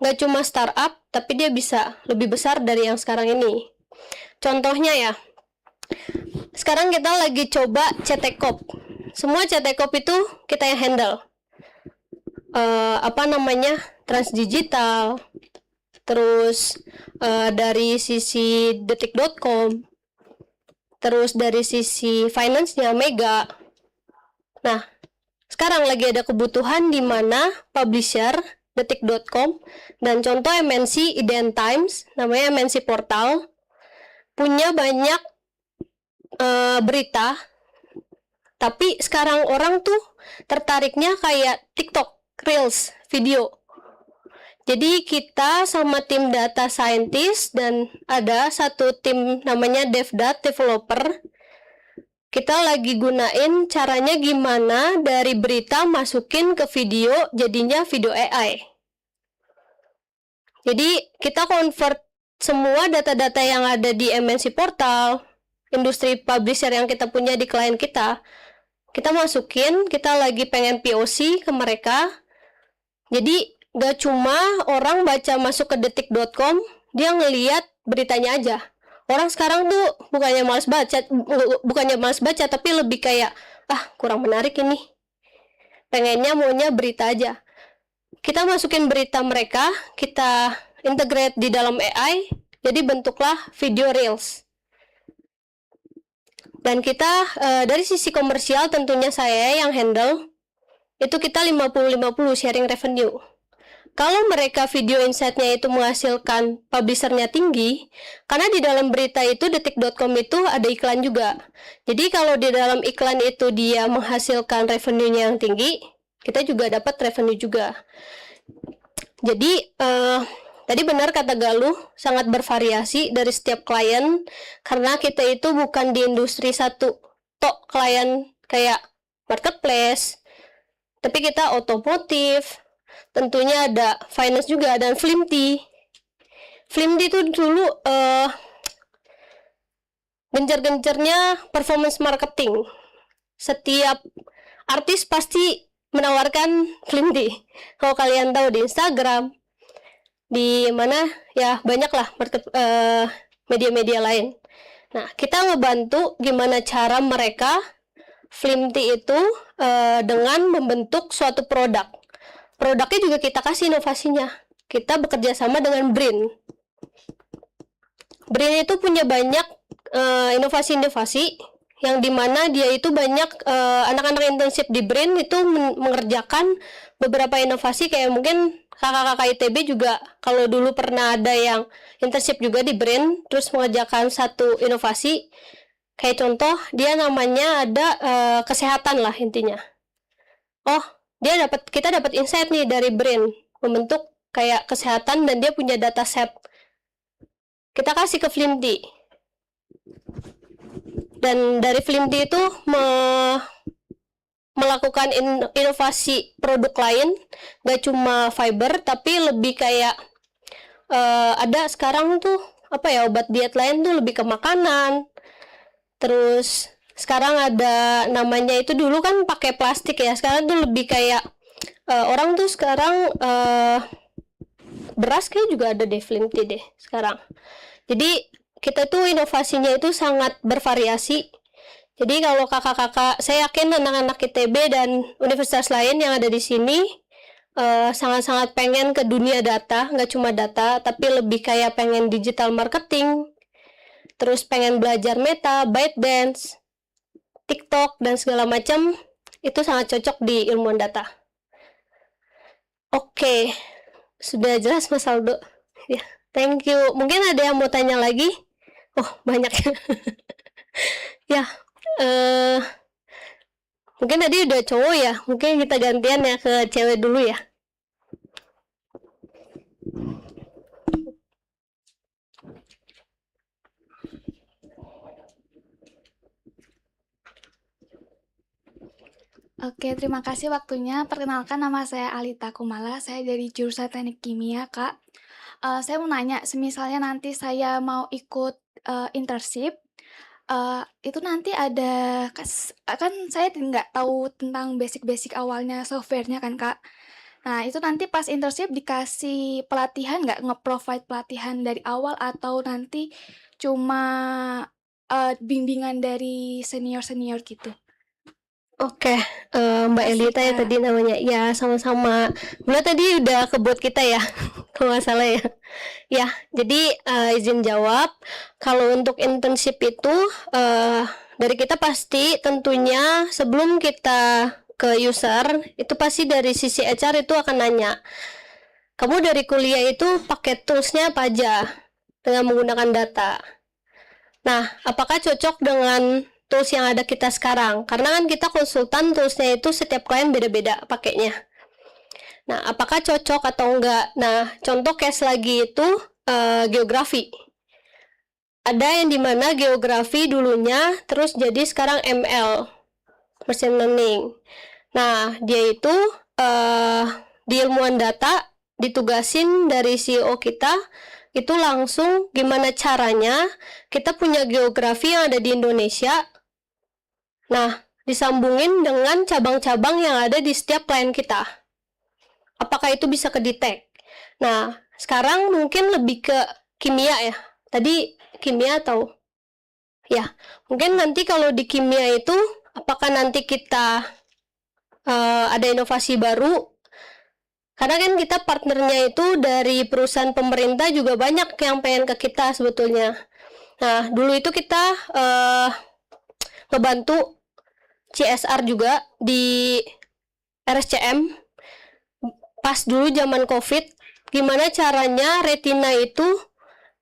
nggak cuma startup, tapi dia bisa lebih besar dari yang sekarang ini. Contohnya ya, sekarang kita lagi coba CT Corp. Semua CT Corp itu kita yang handle. Transdigital, terus dari sisi detik.com, terus dari sisi finance-nya Mega. Nah, sekarang lagi ada kebutuhan di mana publisher detik.com dan contoh MNC Ident Times, namanya MNC Portal, punya banyak berita, tapi sekarang orang tuh tertariknya kayak TikTok, Reels, video. Jadi kita sama tim data scientist dan ada satu tim namanya DevDat, developer, kita lagi gunain caranya gimana dari berita masukin ke video jadinya video AI. Jadi kita convert semua data-data yang ada di MNC Portal, industri publisher yang kita punya di klien kita masukin, kita lagi pengen POC ke mereka. Jadi gak cuma orang baca masuk ke detik.com, dia ngeliat beritanya aja. Orang sekarang tuh bukannya malas baca, tapi lebih kayak kurang menarik ini. Pengennya maunya berita aja. Kita masukin berita mereka, kita integrate di dalam AI, jadi bentuklah video reels. Dan kita dari sisi komersial tentunya saya yang handle, itu kita 50-50 sharing revenue. Kalau mereka video insight-nya itu menghasilkan publisher-nya tinggi, karena di dalam berita itu detik.com itu ada iklan juga. Jadi kalau di dalam iklan itu dia menghasilkan revenue-nya yang tinggi, kita juga dapat revenue juga. Jadi tadi benar kata Galuh, sangat bervariasi dari setiap klien karena kita itu bukan di industri satu tok klien kayak marketplace, tapi kita otomotif, tentunya ada finance juga dan Flimty. Flimty itu dulu gencar-gencarnya performance marketing. Setiap artis pasti menawarkan Flimty. Kalau kalian tahu di Instagram, di mana ya banyak lah media-media lain. Nah, kita ngebantu gimana cara mereka Flimty itu dengan membentuk suatu produk. Produknya juga kita kasih inovasinya. Kita bekerja sama dengan Brin. Brin itu punya banyak inovasi-inovasi yang dimana dia itu banyak anak-anak internship di Brin itu mengerjakan beberapa inovasi kayak mungkin kakak-kakak ITB juga kalau dulu pernah ada yang internship juga di Brin terus mengerjakan satu inovasi kayak contoh dia namanya ada kesehatan lah intinya. Oh, kita dapat insight nih dari Brin membentuk kayak kesehatan dan dia punya dataset. Kita kasih ke Flimty. Dan dari Flimty itu melakukan inovasi produk lain, gak cuma fiber, tapi lebih kayak ada sekarang tuh obat diet lain tuh lebih ke makanan. Terus sekarang ada namanya itu dulu kan pakai plastik ya, sekarang tuh lebih kayak orang tuh sekarang beras kayak juga ada deh Flimty deh sekarang. Jadi kita tuh inovasinya itu sangat bervariasi. Jadi kalau kakak-kakak, saya yakin anak-anak ITB dan universitas lain yang ada di sini sangat-sangat pengen ke dunia data, nggak cuma data, tapi lebih kayak pengen digital marketing, terus pengen belajar Meta, ByteDance, TikTok, dan segala macam, itu sangat cocok di ilmuwan data. Oke, sudah jelas Mas Aldo. Ya, thank you. Mungkin ada yang mau tanya lagi? Oh, banyak. Ya, mungkin tadi udah cowok ya. Mungkin kita gantian ya ke cewek dulu ya. Oke, terima kasih waktunya. Perkenalkan nama saya Alita Kumala, saya dari jurusan Teknik Kimia, Kak. Saya mau nanya, semisalnya nanti saya mau ikut internship, itu nanti ada, kan saya nggak tahu tentang basic-basic awalnya software-nya kan, Kak. Nah, itu nanti pas internship dikasih pelatihan nggak, nge-provide pelatihan dari awal atau nanti cuma bimbingan dari senior-senior gitu? Oke, Mbak Makasih, Elita ya Kak. tadi namanya. Ya, sama-sama. Beliau tadi udah kebut kita ya, kalau nggak salah ya. Ya, jadi izin jawab. Kalau untuk internship itu dari kita pasti tentunya sebelum kita ke user itu pasti dari sisi HR itu akan nanya, kamu dari kuliah itu pakai toolsnya apa aja dengan menggunakan data. Nah, apakah cocok dengan tools yang ada kita sekarang? Karena kan kita konsultan, toolsnya itu setiap klien beda-beda pakainya. Nah, apakah cocok atau enggak? Nah, contoh case lagi itu geografi. Ada yang dimana geografi dulunya, terus jadi sekarang ML, machine learning. Nah, dia itu di ilmuwan data ditugasin dari CEO kita, itu langsung gimana caranya kita punya geografi yang ada di Indonesia. Nah, disambungin dengan cabang-cabang yang ada di setiap klien kita. Apakah itu bisa kedetek? Nah, sekarang mungkin lebih ke kimia ya. Tadi kimia atau ya, mungkin nanti kalau di kimia itu apakah nanti kita ada inovasi baru? Karena kan kita partnernya itu dari perusahaan pemerintah juga banyak yang pengen ke kita sebetulnya. Nah, dulu itu kita ngebantu CSR juga di RSCM pas dulu zaman COVID, gimana caranya retina itu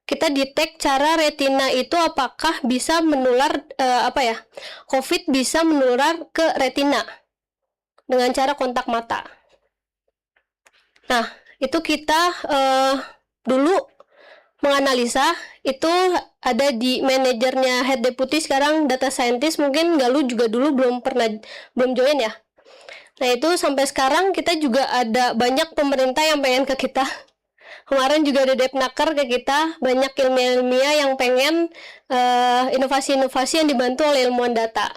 kita detect cara retina itu apakah bisa menular COVID bisa menular ke retina. dengan cara kontak mata. Nah, itu kita dulu menganalisa, itu ada di manajernya head deputy, sekarang data scientist, mungkin Galuh juga dulu belum join ya. Nah, itu sampai sekarang kita juga ada banyak pemerintah yang pengen ke kita. Kemarin juga ada Depnaker ke kita, banyak ilmiah-ilmiah yang pengen inovasi-inovasi yang dibantu oleh ilmuwan data.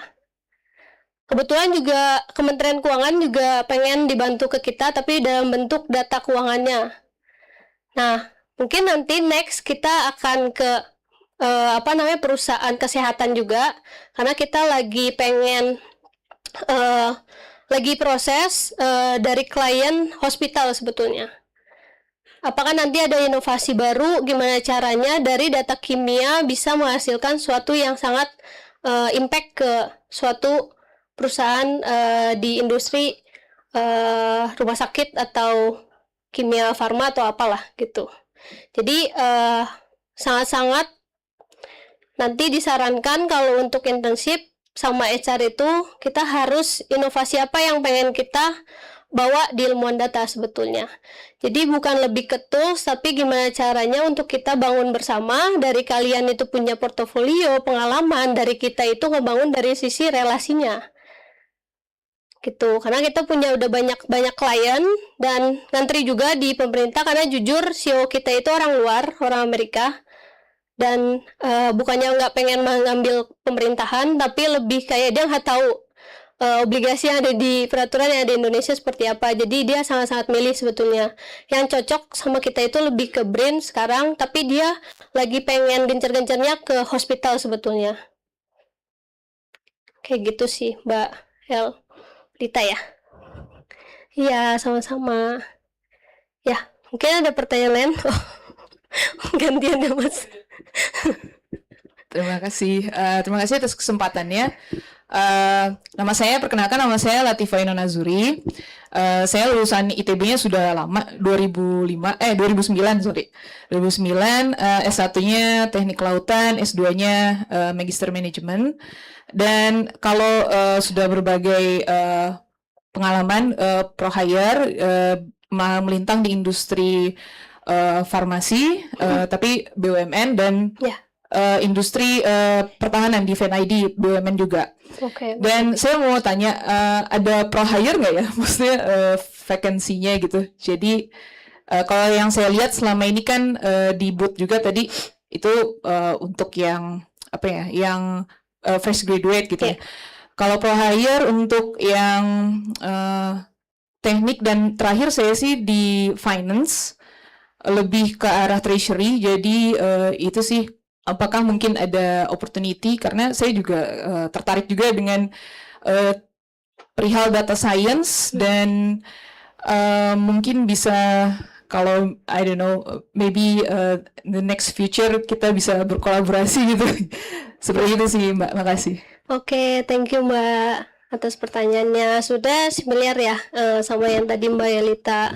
Kebetulan juga Kementerian Keuangan juga pengen dibantu ke kita, tapi dalam bentuk data keuangannya. Nah, mungkin nanti next kita akan ke perusahaan kesehatan juga, karena kita lagi pengen lagi proses dari klien hospital sebetulnya. Apakah nanti ada inovasi baru, gimana caranya dari data kimia bisa menghasilkan suatu yang sangat impact ke suatu perusahaan di industri rumah sakit atau kimia farma atau apalah gitu. Jadi sangat-sangat nanti disarankan kalau untuk internship sama HR itu kita harus inovasi apa yang pengen kita bawa di ilmuwan data sebetulnya. Jadi bukan lebih ke tools, tapi gimana caranya untuk kita bangun bersama, dari kalian itu punya portofolio, pengalaman, dari kita itu ngebangun dari sisi relasinya. Gitu, karena kita punya udah banyak klien dan ngantri juga di pemerintah, karena jujur CEO kita itu orang luar, orang Amerika. Dan bukannya nggak pengen mengambil pemerintahan, tapi lebih kayak dia nggak tahu obligasi yang ada di peraturan yang ada di Indonesia seperti apa. Jadi dia sangat-sangat milih sebetulnya. Yang cocok sama kita itu lebih ke brain sekarang, tapi dia lagi pengen gencar-gencarnya ke hospital sebetulnya. Kayak gitu sih, Mbak El. Rita ya? Iya, sama-sama. Ya, mungkin ada pertanyaan lain. Gantian ya, Mas. Terima kasih atas kesempatannya. Nama saya Latifa Inonazuri. Saya lulusan ITB-nya sudah lama, 2009 sorry. 2009, S1-nya Teknik Kelautan, S2-nya Magister Manajemen. Dan kalau sudah berbagai pengalaman pro hire, melintang di industri farmasi, tapi BUMN dan industri pertahanan, Defense ID, BUMN juga. Dan saya mau tanya, ada pro hire nggak ya? Maksudnya vacancy-nya gitu. Jadi kalau yang saya lihat selama ini kan di booth juga tadi itu untuk yang yang fresh graduate gitu ya. Kalau pro hire untuk yang teknik, dan terakhir saya sih di finance, lebih ke arah treasury. Jadi itu sih, apakah mungkin ada opportunity, karena saya juga tertarik juga dengan perihal data science, dan mungkin bisa, kalau I don't know, maybe the next future kita bisa berkolaborasi gitu. Seperti itu sih, Mbak. Makasih. Oke, thank you Mbak atas pertanyaannya. Sudah similar ya sama yang tadi Mbak Yelita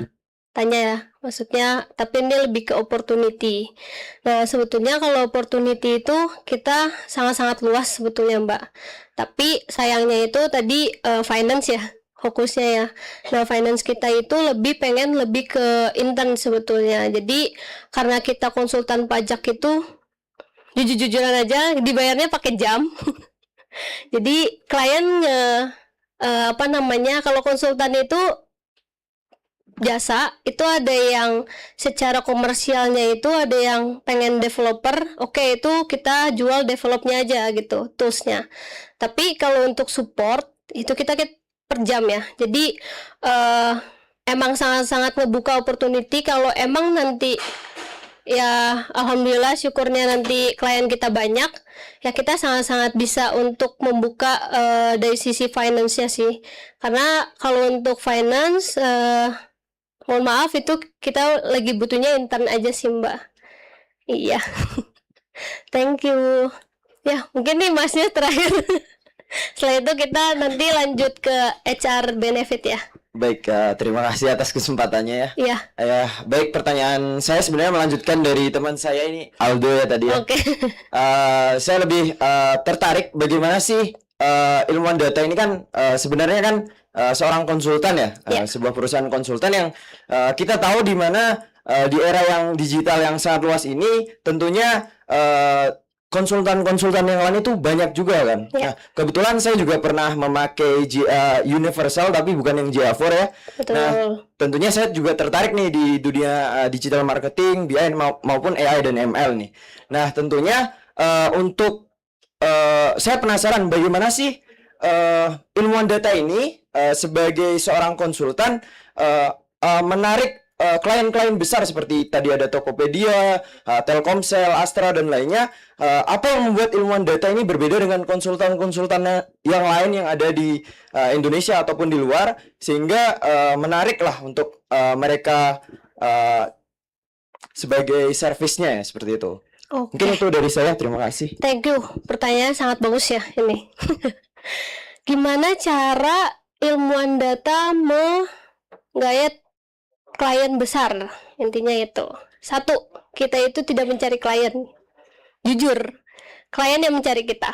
tanya ya, maksudnya, tapi ini lebih ke opportunity. Nah, sebetulnya kalau opportunity itu kita sangat-sangat luas sebetulnya Mbak. Tapi sayangnya itu tadi finance ya, fokusnya ya. Nah, finance kita itu pengen lebih ke intern sebetulnya. Jadi karena kita konsultan pajak itu jujur-jujuran aja dibayarnya pakai jam. Jadi klien kalau konsultan itu jasa itu ada yang secara komersialnya, itu ada yang pengen developer, oke, itu kita jual developnya aja gitu, toolsnya. Tapi kalau untuk support itu kita per jam ya. Jadi emang sangat-sangat ngebuka opportunity kalau emang nanti ya, alhamdulillah syukurnya nanti klien kita banyak, ya kita sangat-sangat bisa untuk membuka dari sisi finance-nya sih. Karena kalau untuk finance, mohon maaf, itu kita lagi butuhnya intern aja sih Mbak. Iya. Thank you. Ya, mungkin nih Masnya terakhir. Setelah itu kita nanti lanjut ke HR benefit ya. Baik, terima kasih atas kesempatannya ya. Iya. Baik, pertanyaan saya sebenarnya melanjutkan dari teman saya ini, Aldo ya tadi ya. Oke. Saya lebih tertarik bagaimana sih ilmuwan data ini kan sebenarnya kan seorang konsultan ya, sebuah perusahaan konsultan yang kita tahu di mana di era yang digital yang sangat luas ini tentunya konsultan-konsultan yang lain itu banyak juga kan. Nah, kebetulan saya juga pernah memakai Universal tapi bukan yang GA4 ya. Betul. Nah, tentunya saya juga tertarik nih di dunia digital marketing, BI maupun AI dan ML nih. Nah, tentunya untuk saya penasaran bagaimana sih ilmuwan data ini sebagai seorang konsultan menarik klien-klien besar seperti tadi ada Tokopedia, Telkomsel, Astra dan lainnya. Apa yang membuat ilmuwan data ini berbeda dengan konsultan-konsultan yang lain yang ada di Indonesia ataupun di luar sehingga menarik lah untuk mereka sebagai servisnya ya seperti itu. Mungkin itu dari saya, terima kasih. Thank you. Pertanyaan sangat bagus ya ini. Gimana cara ilmuwan data menggayat klien besar? Intinya itu. Satu, kita itu tidak mencari klien. Jujur, klien yang mencari kita.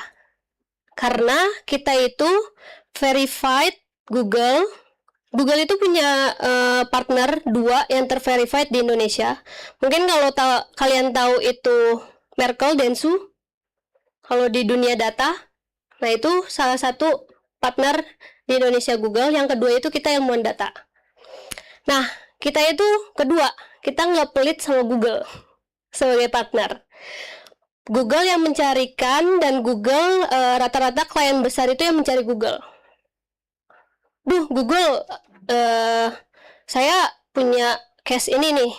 Karena kita itu verified Google. Google itu punya partner 2 yang terverified di Indonesia. Mungkin kalau kalian tahu itu Merkel Densu. Kalau di dunia data, nah itu salah satu partner di Indonesia Google. Yang kedua itu kita ilmuwan data. Nah, kita itu kedua, kita nggak pelit sama Google sebagai partner. Google yang mencarikan dan Google rata-rata klien besar itu yang mencari Google. Google, saya punya case ini nih.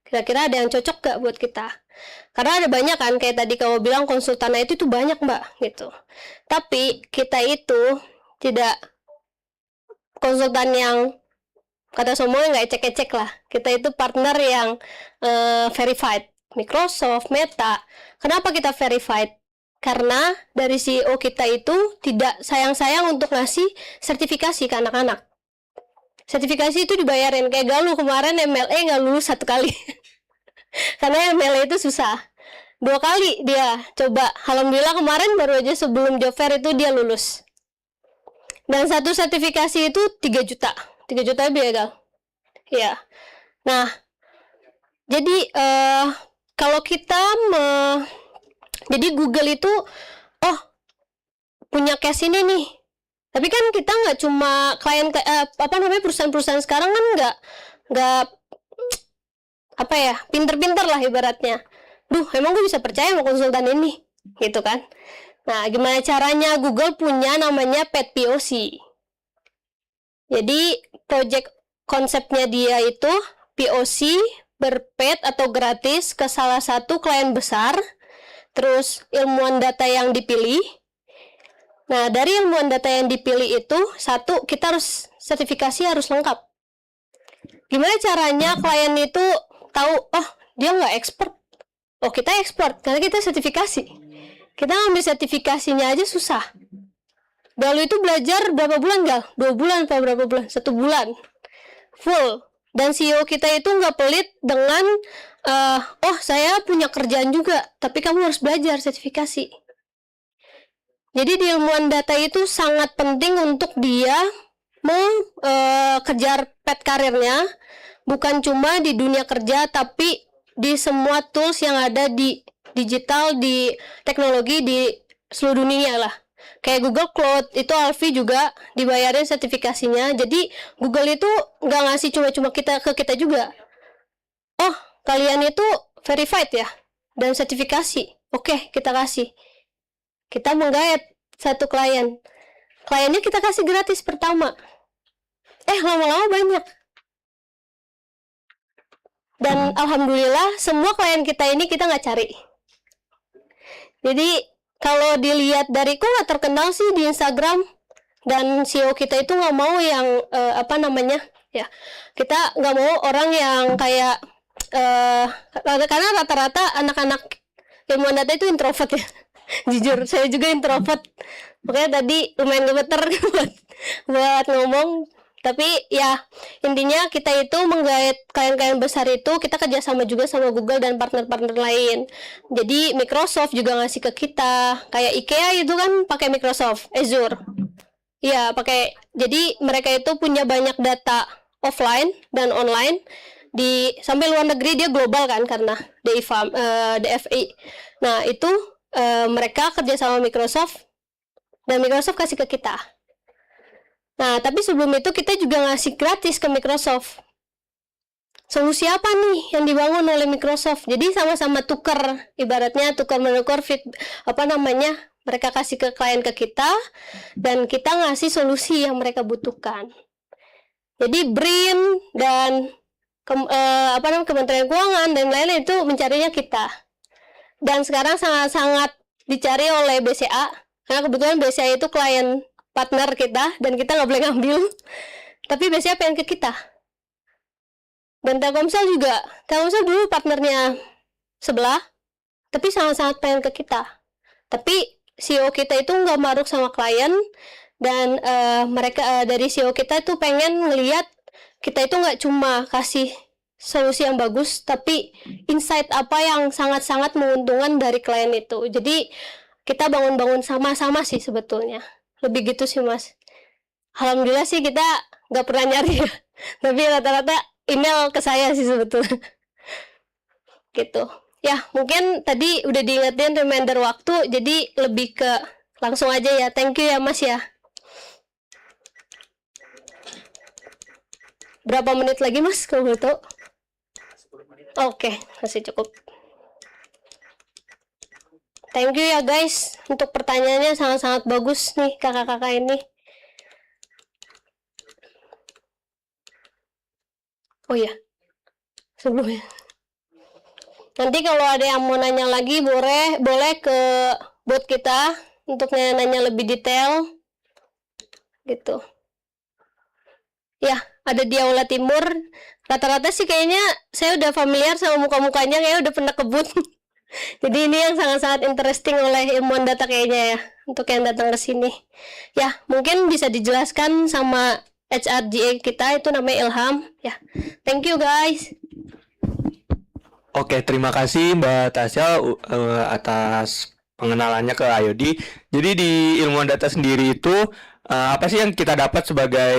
Kira-kira ada yang cocok gak buat kita? Karena ada banyak kan, kayak tadi kamu bilang konsultan itu tuh banyak mbak, gitu. Tapi kita itu tidak konsultan yang kata semuanya nggak ecek-ecek lah. Kita itu partner yang verified. Microsoft, Meta. Kenapa kita verified? Karena dari CEO kita itu tidak sayang-sayang untuk ngasih sertifikasi ke anak-anak. Sertifikasi itu dibayarin. Kayak Galuh kemarin MLE nggak lulus 1 kali. Karena MLE itu susah. 2 kali dia coba. Alhamdulillah kemarin baru aja sebelum job fair itu dia lulus. Dan satu sertifikasi itu 3 juta. 3 juta lebih ya, Gal? Ya. Nah, jadi kalau kita jadi Google itu punya case ini nih. Tapi kan kita nggak cuma klien perusahaan-perusahaan sekarang kan nggak pinter-pinter lah ibaratnya. Emang gue bisa percaya sama konsultan ini, gitu kan? Nah, gimana caranya? Google punya namanya pet POC. Jadi project konsepnya dia itu POC berpet atau gratis ke salah satu klien besar, terus ilmuwan data yang dipilih. Nah, dari ilmuwan data yang dipilih itu, satu, kita harus sertifikasi harus lengkap. Gimana caranya klien itu tahu, dia nggak expert. Kita expert, karena kita sertifikasi. Kita ngambil sertifikasinya aja susah. Galuh itu belajar berapa bulan, Gal? 2 bulan atau berapa bulan? 1 bulan. Full. Dan CEO kita itu nggak pelit dengan, saya punya kerjaan juga, tapi kamu harus belajar sertifikasi. Jadi di ilmuwan data itu sangat penting untuk dia kejar pet karirnya, bukan cuma di dunia kerja, tapi di semua tools yang ada di digital, di teknologi, di seluruh dunia lah. Kayak Google Cloud, itu Alfie juga dibayarin sertifikasinya. Jadi Google itu nggak ngasih cuma-cuma ke kita juga. Kalian itu verified ya, dan sertifikasi. Oke, kita kasih. Kita menggayat satu klien. Kliennya kita kasih gratis pertama. Lama-lama banyak. Dan alhamdulillah semua klien kita ini kita nggak cari. Jadi kalau dilihat dari kok nggak terkenal sih di Instagram, dan CEO kita itu nggak mau yang kita nggak mau orang yang kayak karena rata-rata anak-anak ilmuwan data itu introvert ya. Jujur saya juga introvert, makanya tadi lumayan gemeter buat ngomong. Tapi ya intinya kita itu menggait klien-klien besar itu, kita kerjasama juga sama Google dan partner-partner lain. Jadi Microsoft juga ngasih ke kita, kayak IKEA itu kan pakai Microsoft Azure. Iya, pakai. Jadi mereka itu punya banyak data offline dan online di sampai luar negeri, dia global kan karena DFI. Nah, itu mereka kerja sama Microsoft dan Microsoft kasih ke kita. Nah, tapi sebelum itu kita juga ngasih gratis ke Microsoft. Solusi apa nih yang dibangun oleh Microsoft? Jadi sama-sama tukar, ibaratnya tukar-menukar mereka kasih ke klien ke kita dan kita ngasih solusi yang mereka butuhkan. Jadi BRIN dan Kementerian Keuangan dan lain-lain itu mencarinya kita. Dan sekarang sangat-sangat dicari oleh BCA karena kebetulan BCA itu klien partner kita dan kita nggak boleh ngambil. Tapi BCA pengen ke kita. Dan Telkomsel juga. Telkomsel dulu partnernya sebelah, tapi sangat-sangat pengen ke kita. Tapi CEO kita itu nggak maruk sama klien, dan mereka dari CEO kita itu pengen ngelihat kita itu nggak cuma kasih solusi yang bagus, tapi insight apa yang sangat-sangat menguntungkan dari klien itu. Jadi kita bangun-bangun sama-sama sih sebetulnya. Lebih gitu sih, Mas. Alhamdulillah sih kita nggak pernah nyari ya. Tapi rata-rata email ke saya sih sebetulnya. Gitu. Ya, mungkin tadi udah diingetin reminder waktu, jadi lebih ke langsung aja ya. Thank you ya, Mas ya. Berapa menit lagi, Mas, kalau boleh tahu? Oke, masih cukup. Thank you ya, guys. Untuk pertanyaannya sangat-sangat bagus nih, kakak-kakak ini. Oh iya, sebelumnya. Nanti kalau ada yang mau nanya lagi, boleh ke bot kita untuk nanya lebih detail. Gitu. Ya, ada di Aula Timur. Rata-rata sih kayaknya saya udah familiar sama muka-mukanya, kayaknya udah pernah kebut. Jadi ini yang sangat-sangat interesting oleh ilmuwan data kayaknya ya, untuk yang datang ke sini. Ya, mungkin bisa dijelaskan sama HRGA kita, itu namanya Ilham. Ya, thank you guys. Oke, terima kasih Mbak Tasya atas pengenalannya ke IOD. Jadi di ilmuwan data sendiri itu apa sih yang kita dapat sebagai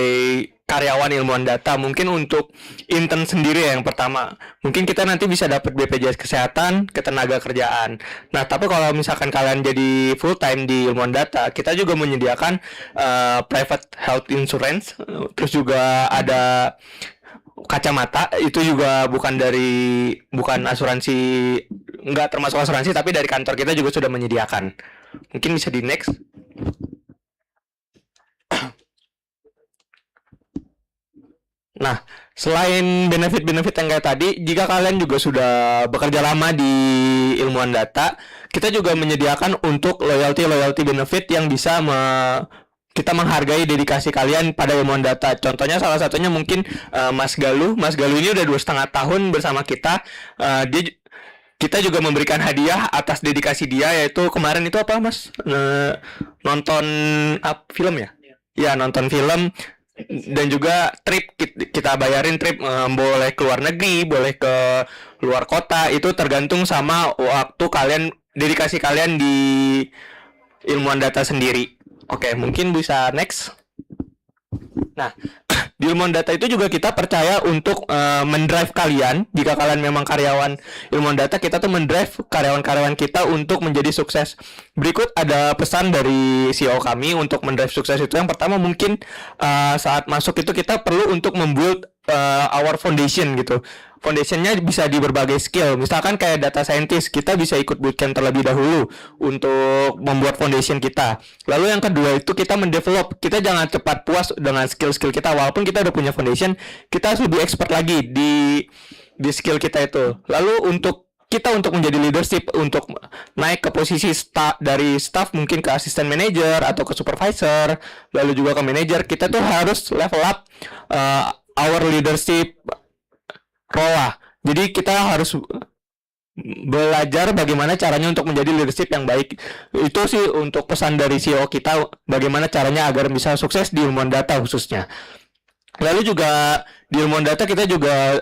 karyawan ilmuwan data? Mungkin untuk intern sendiri ya, yang pertama. Mungkin kita nanti bisa dapat BPJS Kesehatan, ketenaga kerjaan. Nah, tapi kalau misalkan kalian jadi full time di ilmuwan data, kita juga menyediakan private health insurance, terus juga ada kacamata, itu juga bukan asuransi, nggak termasuk asuransi, tapi dari kantor kita juga sudah menyediakan. Mungkin bisa di next. Nah, selain benefit-benefit yang kayak tadi, jika kalian juga sudah bekerja lama di ilmuwan data, kita juga menyediakan untuk loyalty benefit yang bisa kita menghargai dedikasi kalian pada ilmuwan data. Contohnya salah satunya mungkin Mas Galuh. Mas Galuh ini udah 2,5 tahun bersama kita. Kita juga memberikan hadiah atas dedikasi dia, yaitu kemarin itu apa, Mas? Nonton film ya? Ya, nonton film. Dan juga trip, kita bayarin trip, boleh ke luar negeri, boleh ke luar kota, itu tergantung sama waktu kalian, dedikasi kalian di ilmuwan data sendiri. Oke, mungkin bisa next. Nah, di ilmuwan data itu juga kita percaya untuk mendrive kalian. Jika kalian memang karyawan ilmuwan data, kita tuh mendrive karyawan-karyawan kita untuk menjadi sukses. Berikut ada pesan dari CEO kami untuk mendrive sukses itu. Yang pertama, mungkin saat masuk itu kita perlu untuk membuild our foundation gitu. Foundationnya bisa di berbagai skill. Misalkan kayak data scientist, kita bisa ikut bootcamp terlebih dahulu untuk membuat foundation kita. Lalu yang kedua itu kita mendevelop. Kita jangan cepat puas dengan skill-skill kita. Walaupun kita udah punya foundation, kita harus lebih expert lagi di skill kita itu. Lalu untuk menjadi leadership, untuk naik ke posisi dari staff mungkin ke assistant manager atau ke supervisor, lalu juga ke manager, kita tuh harus level up our leadership role lah. Jadi kita harus belajar bagaimana caranya untuk menjadi leadership yang baik. Itu sih untuk pesan dari CEO kita, bagaimana caranya agar bisa sukses di ilmuwan data khususnya. Lalu juga di ilmuwan data kita juga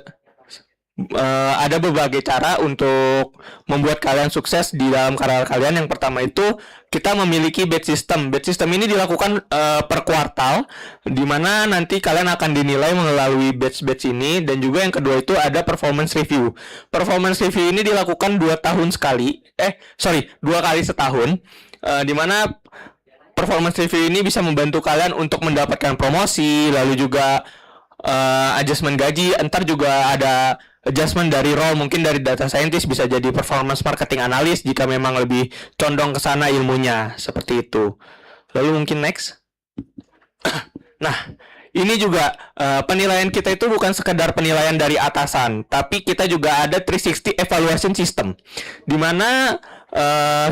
ada berbagai cara untuk membuat kalian sukses di dalam karir kalian. Yang pertama itu kita memiliki batch system. Batch system ini dilakukan per kuartal, di mana nanti kalian akan dinilai melalui batch-batch ini. Dan juga yang kedua itu ada performance review. Performance review ini dilakukan 2 tahun sekali. 2 kali setahun. Di mana performance review ini bisa membantu kalian untuk mendapatkan promosi, lalu juga adjustment gaji. Entar juga ada adjustment dari role, mungkin dari data scientist bisa jadi performance marketing analyst jika memang lebih condong ke sana ilmunya, seperti itu. Lalu mungkin next. Nah, ini juga penilaian kita itu bukan sekedar penilaian dari atasan, tapi kita juga ada 360 evaluation system, di mana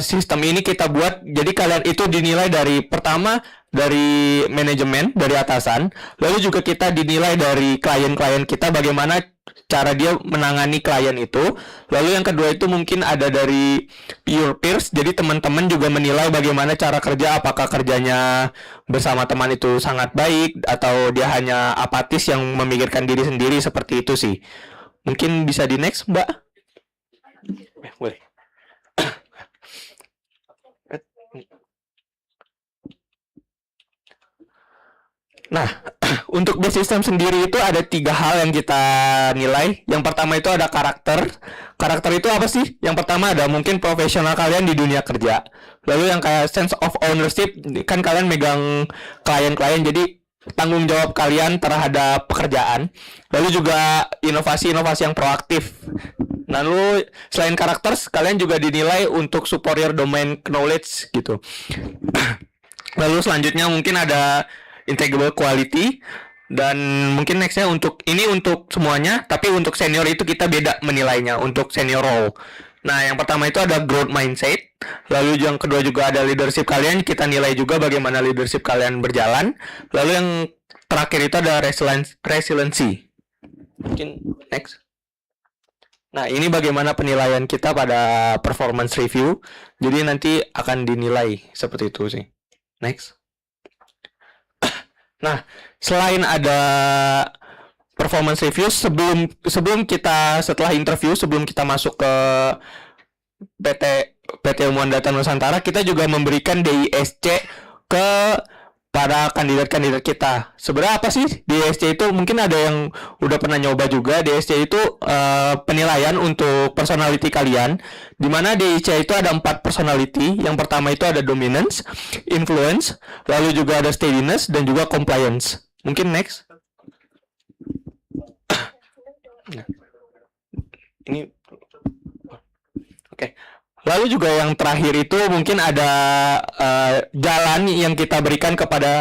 sistem ini kita buat jadi kalian itu dinilai dari pertama dari manajemen, dari atasan, lalu juga kita dinilai dari klien-klien kita bagaimana cara dia menangani klien itu. Lalu yang kedua itu mungkin ada dari your peers, jadi teman-teman juga menilai bagaimana cara kerja, apakah kerjanya bersama teman itu sangat baik atau dia hanya apatis yang memikirkan diri sendiri, seperti itu sih. Mungkin bisa di next, Mbak. Boleh. Nah, untuk base system sendiri itu ada 3 hal yang kita nilai. Yang pertama itu ada karakter. Karakter itu apa sih? Yang pertama ada mungkin profesional kalian di dunia kerja. Lalu yang kayak sense of ownership, kan kalian megang klien-klien, jadi tanggung jawab kalian terhadap pekerjaan. Lalu juga inovasi-inovasi yang proaktif. Lalu selain karakter, kalian juga dinilai untuk superior domain knowledge gitu. Lalu selanjutnya mungkin ada integrable quality, dan mungkin nextnya untuk ini untuk semuanya, tapi untuk senior itu kita beda menilainya untuk senior role. Nah, yang pertama itu ada growth mindset, lalu yang kedua juga ada leadership kalian, kita nilai juga bagaimana leadership kalian berjalan, lalu yang terakhir itu ada resiliency. Mungkin next. Nah, ini bagaimana penilaian kita pada performance review, jadi nanti akan dinilai seperti itu sih. Next. Nah, selain ada performance review, sebelum kita setelah interview, sebelum kita masuk ke PT Ilmuone Data Nusantara, kita juga memberikan DISC ke para kandidat-kandidat kita. Sebenarnya apa sih DISC itu? Mungkin ada yang udah pernah nyoba juga. DISC itu penilaian untuk personality kalian, di mana DISC itu ada 4 personality. Yang pertama itu ada dominance, influence, lalu juga ada steadiness, dan juga compliance. Mungkin next. Ini oke. Lalu juga yang terakhir itu mungkin ada jalan yang kita berikan kepada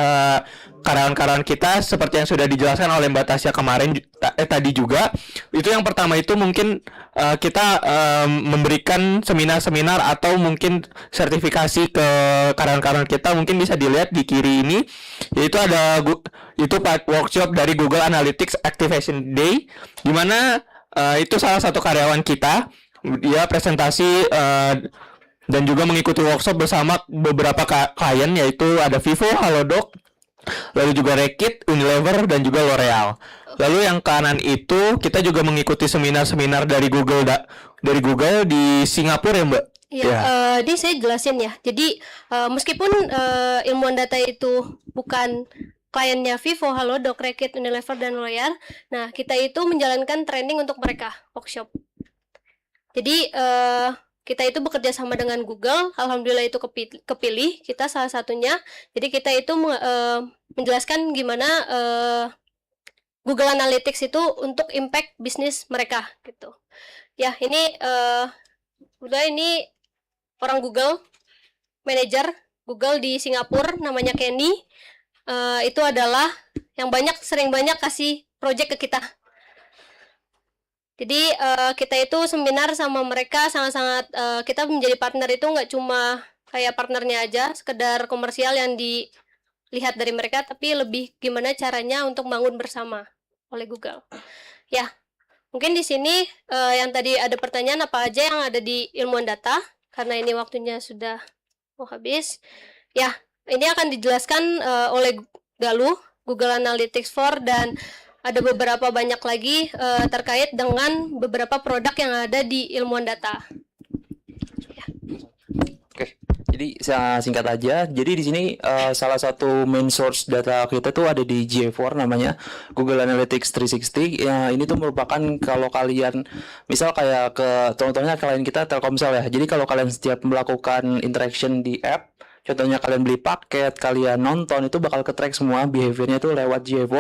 karyawan-karyawan kita seperti yang sudah dijelaskan oleh Mbak Tasya kemarin tadi juga. Itu yang pertama itu mungkin kita memberikan seminar-seminar atau mungkin sertifikasi ke karyawan-karyawan kita. Mungkin bisa dilihat di kiri ini, yaitu ada workshop dari Google Analytics Activation Day, di mana itu salah satu karyawan kita, dia presentasi dan juga mengikuti workshop bersama beberapa klien, yaitu ada Vivo, Halodoc, lalu juga Reckitt, Unilever, dan juga L'Oreal. Lalu yang kanan itu kita juga mengikuti seminar-seminar dari Google di Singapura ya, Mbak? Iya, ini saya jelasin ya. Jadi meskipun Ilmuone Data itu bukan kliennya Vivo, Halodoc, Reckitt, Unilever, dan L'Oreal, nah kita itu menjalankan training untuk mereka, workshop. Jadi kita itu bekerja sama dengan Google, alhamdulillah itu kepilih, kita salah satunya. Jadi kita itu menjelaskan gimana Google Analytics itu untuk impact bisnis mereka gitu. Ya, ini ini orang Google, manajer Google di Singapura, namanya Kenny. Itu adalah yang sering banyak kasih project ke kita. Jadi kita itu seminar sama mereka sangat-sangat, kita menjadi partner itu nggak cuma kayak partnernya aja, sekedar komersial yang dilihat dari mereka, tapi lebih gimana caranya untuk bangun bersama oleh Google. Ya, mungkin di sini yang tadi ada pertanyaan apa aja yang ada di Ilmuone Data, karena ini waktunya sudah mau habis. Ya, ini akan dijelaskan oleh Galuh, Google Analytics 4, dan ada beberapa banyak lagi terkait dengan beberapa produk yang ada di ilmuwan data. Oke, jadi saya singkat aja. Jadi di sini salah satu main source data kita tuh ada di GA4 namanya Google Analytics 360. Ya, ini tuh merupakan kalau kalian misal kayak contohnya klien kita Telkomsel ya. Jadi kalau kalian setiap melakukan interaction di app, contohnya kalian beli paket, kalian nonton, itu bakal ke-track semua behaviornya itu lewat GA4,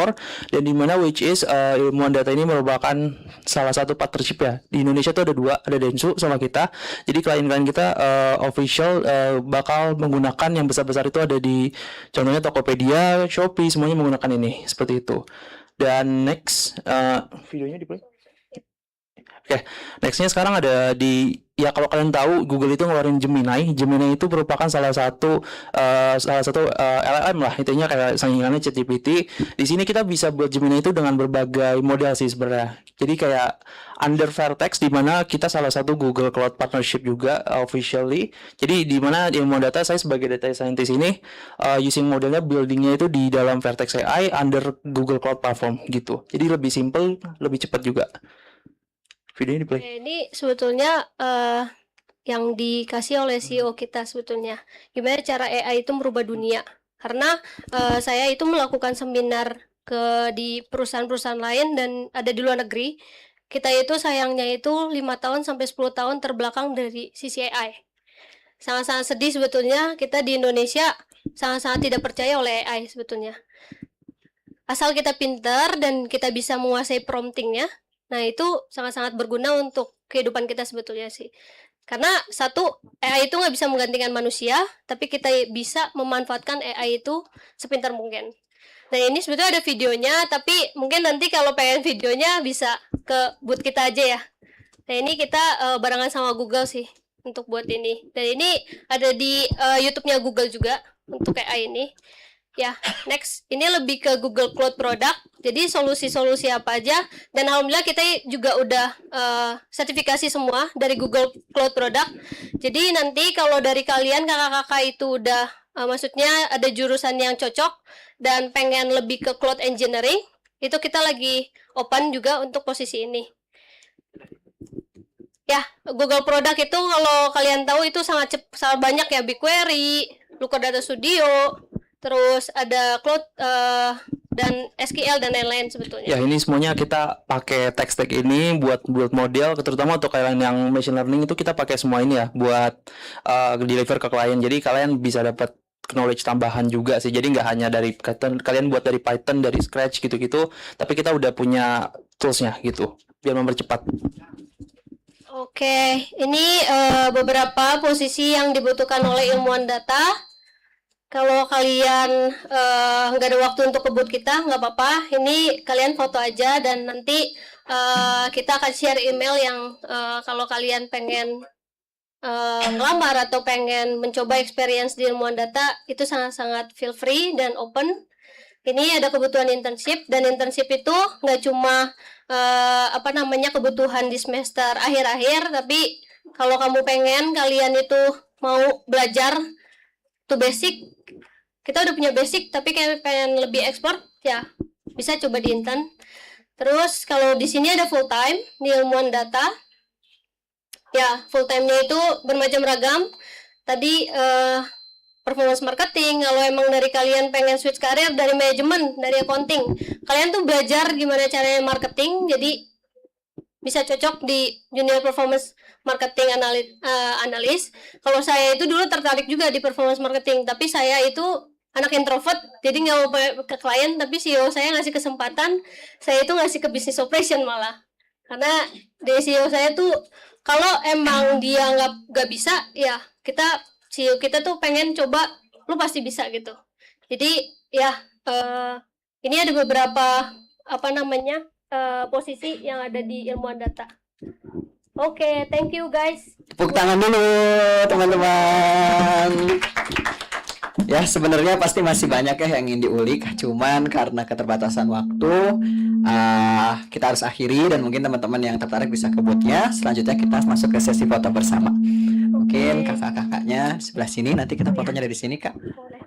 dan dimana which is ilmuwan data ini merupakan salah satu partnership ya. Di Indonesia tuh ada dua, ada Densu sama kita. Jadi klien-klien kita official bakal menggunakan yang besar-besar itu ada di contohnya Tokopedia, Shopee, semuanya menggunakan ini seperti itu. Dan next videonya di play. Oke, nextnya sekarang ada di ya kalau kalian tahu Google itu ngeluarin Gemini. Gemini itu merupakan salah satu LLM lah, intinya kayak saingannya ChatGPT. Di sini kita bisa buat Gemini itu dengan berbagai model sih sebenarnya. Jadi kayak under Vertex di mana kita salah satu Google Cloud partnership juga officially. Jadi di mana ilmu data saya sebagai data scientist ini using modelnya buildingnya itu di dalam Vertex AI under Google Cloud Platform gitu. Jadi lebih simple, lebih cepat juga. Videonya di play. Ini sebetulnya yang dikasih oleh CEO kita sebetulnya. Gimana cara AI itu merubah dunia? Karena saya itu melakukan seminar di perusahaan-perusahaan lain dan ada di luar negeri. Kita itu sayangnya itu 5 tahun sampai 10 tahun terbelakang dari sisi AI. Sangat-sangat sedih sebetulnya kita di Indonesia sangat-sangat tidak percaya oleh AI sebetulnya. Asal kita pintar dan kita bisa menguasai promptingnya, nah itu sangat-sangat berguna untuk kehidupan kita sebetulnya sih. Karena satu, AI itu nggak bisa menggantikan manusia, tapi kita bisa memanfaatkan AI itu sepintar mungkin. Nah ini sebetulnya ada videonya, tapi mungkin nanti kalau pengen videonya bisa ke booth kita aja ya. Nah ini kita barengan sama Google sih untuk buat ini. Dan ini ada di YouTube-nya Google juga untuk AI ini. Ya, next. Ini lebih ke Google Cloud Product. Jadi solusi-solusi apa aja. Dan alhamdulillah kita juga udah sertifikasi semua dari Google Cloud Product. Jadi nanti kalau dari kalian kakak-kakak itu udah maksudnya ada jurusan yang cocok dan pengen lebih ke Cloud Engineering, itu kita lagi open juga untuk posisi ini. Ya, Google Product itu kalau kalian tahu itu sangat banyak ya, BigQuery, Looker Data Studio, terus ada Cloud dan SQL dan lain-lain sebetulnya. Ya ini semuanya kita pakai tech stack ini buat model, terutama untuk kalian yang machine learning itu kita pakai semua ini ya buat deliver ke klien. Jadi kalian bisa dapat knowledge tambahan juga sih. Jadi nggak hanya dari kalian buat dari Python dari scratch gitu-gitu, tapi kita udah punya toolsnya gitu biar mempercepat. Oke, ini beberapa posisi yang dibutuhkan oleh ilmuwan data. Kalau kalian nggak ada waktu untuk ke booth kita, nggak apa-apa. Ini kalian foto aja dan nanti kita akan share email yang kalau kalian pengen ngelamar atau pengen mencoba experience di ilmuwan data, itu sangat-sangat feel free dan open. Ini ada kebutuhan internship, dan internship itu nggak cuma kebutuhan di semester akhir-akhir, tapi kalau kamu pengen kalian itu mau belajar to basic, kita udah punya basic tapi kayak pengen lebih expert ya bisa coba di intern. Terus kalau di sini ada full time di ilmuwan data ya, full time-nya itu bermacam ragam. Tadi performance marketing, kalau emang dari kalian pengen switch karir dari manajemen, dari accounting, kalian tuh belajar gimana caranya marketing, jadi bisa cocok di junior performance marketing analis. Kalau saya itu dulu tertarik juga di performance marketing, tapi saya itu anak introvert, jadi nggak mau ke klien, tapi CEO saya ngasih kesempatan, saya itu ngasih ke business operation malah. Karena dari CEO saya tuh, kalau emang dia nggak bisa, ya CEO kita tuh pengen coba, lu pasti bisa gitu. Jadi ya ini ada beberapa posisi yang ada di ilmuwan data. Oke, thank you guys. Tepuk tangan dulu teman-teman. Ya sebenarnya pasti masih banyak ya yang ingin diulik, cuman karena keterbatasan waktu kita harus akhiri, dan mungkin teman-teman yang tertarik bisa ke booth-nya. Selanjutnya kita masuk ke sesi foto bersama. Mungkin kakak-kakaknya sebelah sini, nanti kita fotonya dari sini kak. Boleh.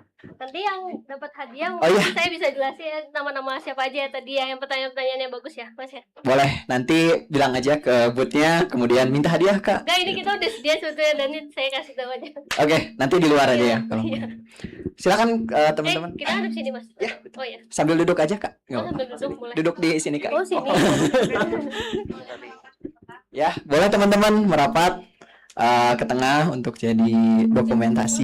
nanti yang dapat hadiah Oh, iya. mungkin saya bisa jelasin nama-nama siapa aja ya tadi yang pertanyaan-pertanyaannya bagus ya Mas ya. Boleh, nanti bilang aja ke boothnya, kemudian minta hadiah Kak. Enggak, ini kita udah sedia sebetulnya dan ini saya kasih tahu aja. Oke, nanti di luar aja ya. Kalau Iya. silakan teman-teman. Kita hadap sini Mas. Ya. Oh ya. Sambil duduk aja Kak. Nggak Oh, apa-apa. sambil duduk boleh. Duduk di sini Kak. Oh, sini. Ya, boleh teman-teman merapat ke tengah untuk jadi dokumentasi.